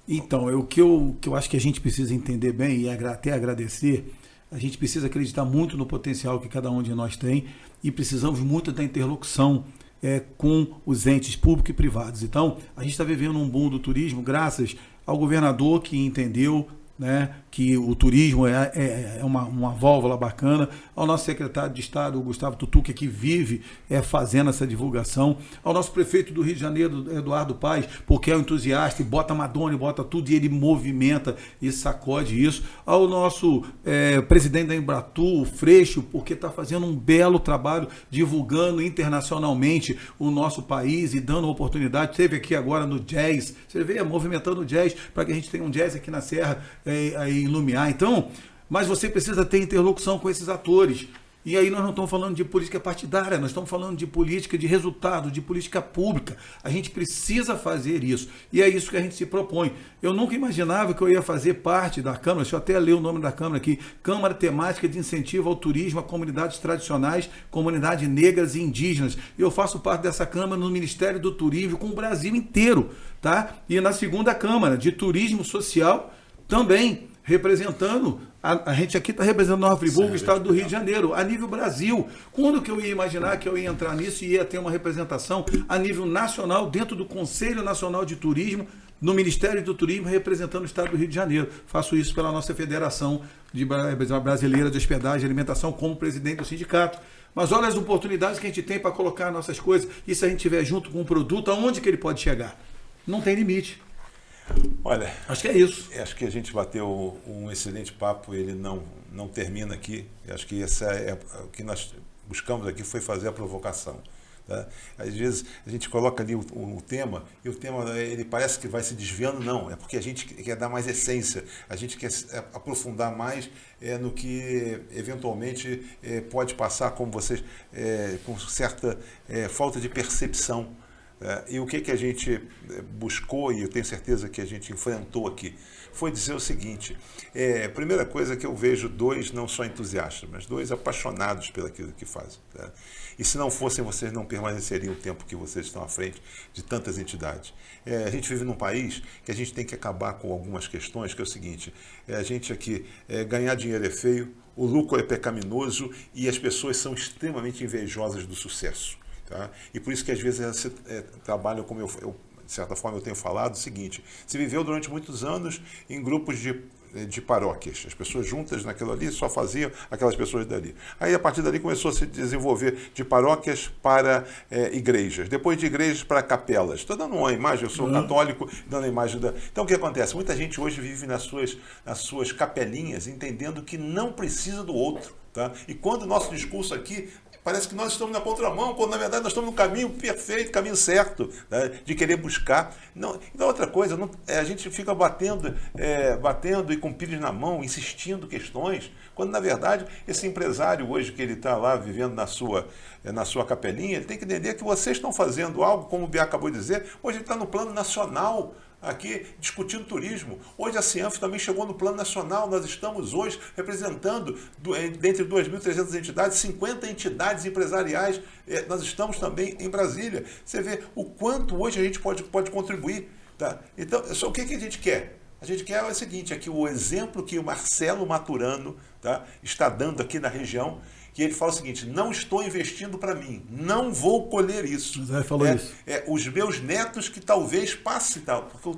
Então, o que eu acho que a gente precisa entender bem e até agradecer, a gente precisa acreditar muito no potencial que cada um de nós tem e precisamos muito da interlocução com os entes públicos e privados. Então, a gente está vivendo um boom do turismo graças ao governador que entendeu, né, que o turismo é uma válvula bacana, ao nosso secretário de Estado, o Gustavo Tutuca, que vive fazendo essa divulgação, ao nosso prefeito do Rio de Janeiro, Eduardo Paes, porque é um entusiasta e bota Madonna, bota tudo e ele movimenta e sacode isso, ao nosso presidente da Embratur, o Freixo, porque está fazendo um belo trabalho divulgando internacionalmente o nosso país e dando oportunidade. Esteve aqui agora no jazz, você vê, movimentando o jazz para que a gente tenha um jazz aqui na Serra, em Lumiar. Então, mas você precisa ter interlocução com esses atores. E aí nós não estamos falando de política partidária, nós estamos falando de política de resultado, de política pública. A gente precisa fazer isso. E é isso que a gente se propõe. Eu nunca imaginava que eu ia fazer parte da Câmara, deixa eu até ler o nome da Câmara aqui, Câmara Temática de Incentivo ao Turismo a Comunidades Tradicionais, Comunidades Negras e Indígenas. Eu faço parte dessa Câmara no Ministério do Turismo com o Brasil inteiro, tá? E na segunda Câmara de Turismo Social também, representando, a gente aqui está representando Nova Friburgo, o estado do Rio de Janeiro, a nível Brasil. Quando que eu ia imaginar que eu ia entrar nisso e ia ter uma representação a nível nacional, dentro do Conselho Nacional de Turismo, no Ministério do Turismo, representando o estado do Rio de Janeiro. Faço isso pela nossa Federação Brasileira de Hospedagem e Alimentação, como presidente do sindicato. Mas olha as oportunidades que a gente tem para colocar nossas coisas, e se a gente estiver junto com um produto, aonde que ele pode chegar? Não tem limite. Olha, acho que é isso. Acho que a gente bateu um excelente papo, ele não termina aqui. Acho que o que nós buscamos aqui foi fazer a provocação. Tá? Às vezes a gente coloca ali o tema, e o tema ele parece que vai se desviando, não, é porque a gente quer dar mais essência, a gente quer aprofundar mais no que eventualmente pode passar como vocês, com certa falta de percepção. E o que a gente buscou, e eu tenho certeza que a gente enfrentou aqui, foi dizer o seguinte: a primeira coisa que eu vejo dois não só entusiastas, mas dois apaixonados pelaquilo que fazem. Tá? E se não fossem, vocês não permaneceriam o tempo que vocês estão à frente de tantas entidades. A gente vive num país que a gente tem que acabar com algumas questões, que é o seguinte: a gente aqui, ganhar dinheiro é feio, o lucro é pecaminoso e as pessoas são extremamente invejosas do sucesso. Tá? E por isso que às vezes você trabalha, como eu, de certa forma eu tenho falado, o seguinte: se viveu durante muitos anos em grupos de paróquias, as pessoas juntas naquilo ali só faziam aquelas pessoas dali. Aí a partir dali começou a se desenvolver de paróquias para igrejas, depois de igrejas para capelas. Estou dando uma imagem, eu sou católico, dando a imagem da... Então o que acontece? Muita gente hoje vive nas suas capelinhas, entendendo que não precisa do outro. Tá? E quando o nosso discurso aqui parece que nós estamos na contramão, quando na verdade nós estamos no caminho perfeito, caminho certo, né, de querer buscar. Não, então, outra coisa, a gente fica batendo e com pilhas na mão, insistindo questões, quando na verdade esse empresário hoje que ele está lá vivendo na sua capelinha, ele tem que entender que vocês estão fazendo algo, como o Bia acabou de dizer, hoje ele está no plano nacional, aqui discutindo turismo. Hoje a Cianf também chegou no plano nacional, nós estamos hoje representando, dentre 2.300 entidades, 50 entidades empresariais, nós estamos também em Brasília. Você vê o quanto hoje a gente pode contribuir. Tá? Então, o que a gente quer? A gente quer o seguinte, aqui o exemplo que o Marcelo Maturano, tá, está dando aqui na região, que ele fala o seguinte: não estou investindo para mim, não vou colher isso. Zé falou isso. Os meus netos que talvez passe tal, porque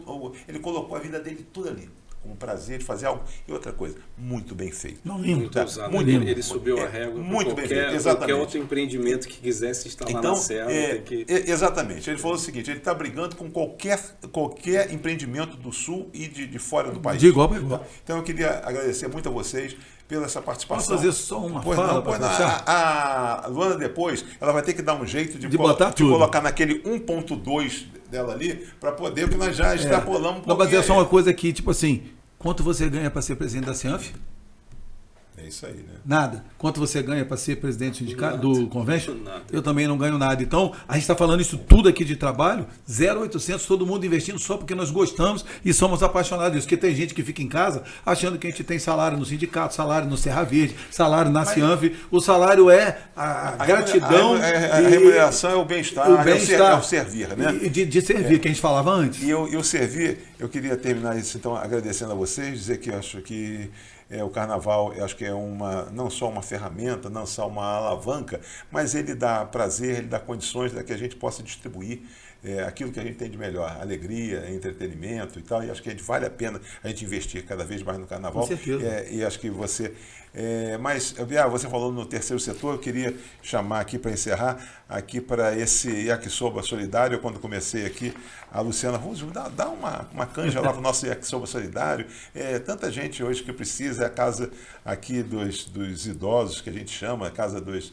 ele colocou a vida dele tudo ali. com prazer de fazer algo. E outra coisa, muito bem feito. Não, lindo. Muito ousado. Muito ele, lindo. ele subiu a régua. Muito bem feito, Qualquer exatamente. outro empreendimento que quisesse instalar Então, na Serra. Tem que... exatamente. Ele falou o seguinte, ele está brigando com qualquer empreendimento do Sul e de fora do país. De igual para igual. Então eu queria agradecer muito a vocês pela essa participação. Posso fazer só uma Pois fala não, para pois não. fechar? A Luana depois, ela vai ter que dar um jeito de botar tudo. colocar naquele 1.2 dela ali, para poder, porque nós já extrapolamos. Não, mas é só uma coisa aqui, tipo assim, quanto você ganha para ser presidente da CIANF? É isso aí, né? Nada. Quanto você ganha para ser presidente do sindicato, Nada. do convention? Nada. Eu também não ganho nada. Então, a gente está falando isso tudo aqui de trabalho, 0,800, todo mundo investindo só porque nós gostamos e somos apaixonados disso. Porque tem gente que fica em casa achando que a gente tem salário no sindicato, salário no Serra Verde, salário na CIANF. O salário é a gratidão. A remuneração é o bem-estar, é o servir, né? E de servir, que a gente falava antes. E eu servir, eu queria terminar isso então agradecendo a vocês, dizer que eu acho que o carnaval, eu acho que é não só uma ferramenta, não só uma alavanca, mas ele dá prazer, ele dá condições para que a gente possa distribuir aquilo que a gente tem de melhor, alegria, entretenimento e tal, e acho que vale a pena a gente investir cada vez mais no carnaval. Com certeza. E acho que você... mas, você falou no terceiro setor, eu queria chamar aqui para encerrar, aqui para esse Yakisoba Solidário, quando comecei aqui, a Luciana Rússio, dá uma canja lá para o nosso Yakisoba Solidário. Tanta gente hoje que precisa, é a casa aqui dos idosos, que a gente chama, a casa dos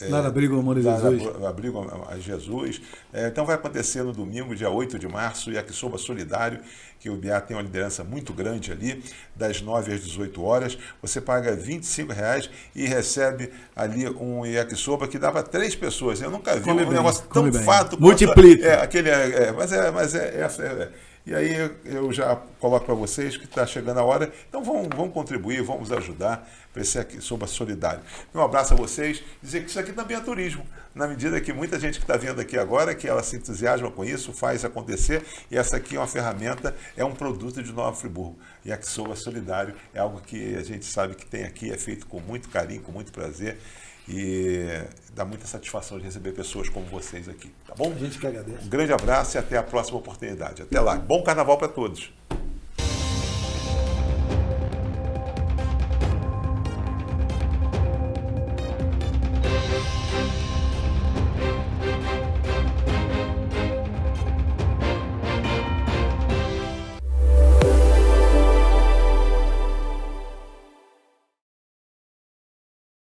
Lá na Abrigo Amor a Jesus. Abrigo a Jesus. Então vai acontecer no domingo, dia 8 de março, Yakisoba Solidário, que o BIA tem uma liderança muito grande ali, das 9 às 18 horas. Você paga R$25 e recebe ali um yakisoba que dá para 3 pessoas. Eu nunca vi um negócio tão farto. Multiplica. E aí eu já coloco para vocês que está chegando a hora. Então vamos contribuir, vamos ajudar para esse Yakisoba Solidário. Um abraço a vocês. Dizer que isso aqui também é turismo. Na medida que muita gente que está vendo aqui agora, que ela se entusiasma com isso, faz acontecer. E essa aqui é uma ferramenta, é um produto de Nova Friburgo. Yakisoba Solidário é algo que a gente sabe que tem aqui, é feito com muito carinho, com muito prazer. E dá muita satisfação de receber pessoas como vocês aqui, tá bom? A gente que agradece. Um grande abraço e até a próxima oportunidade. Até lá. Bom carnaval para todos.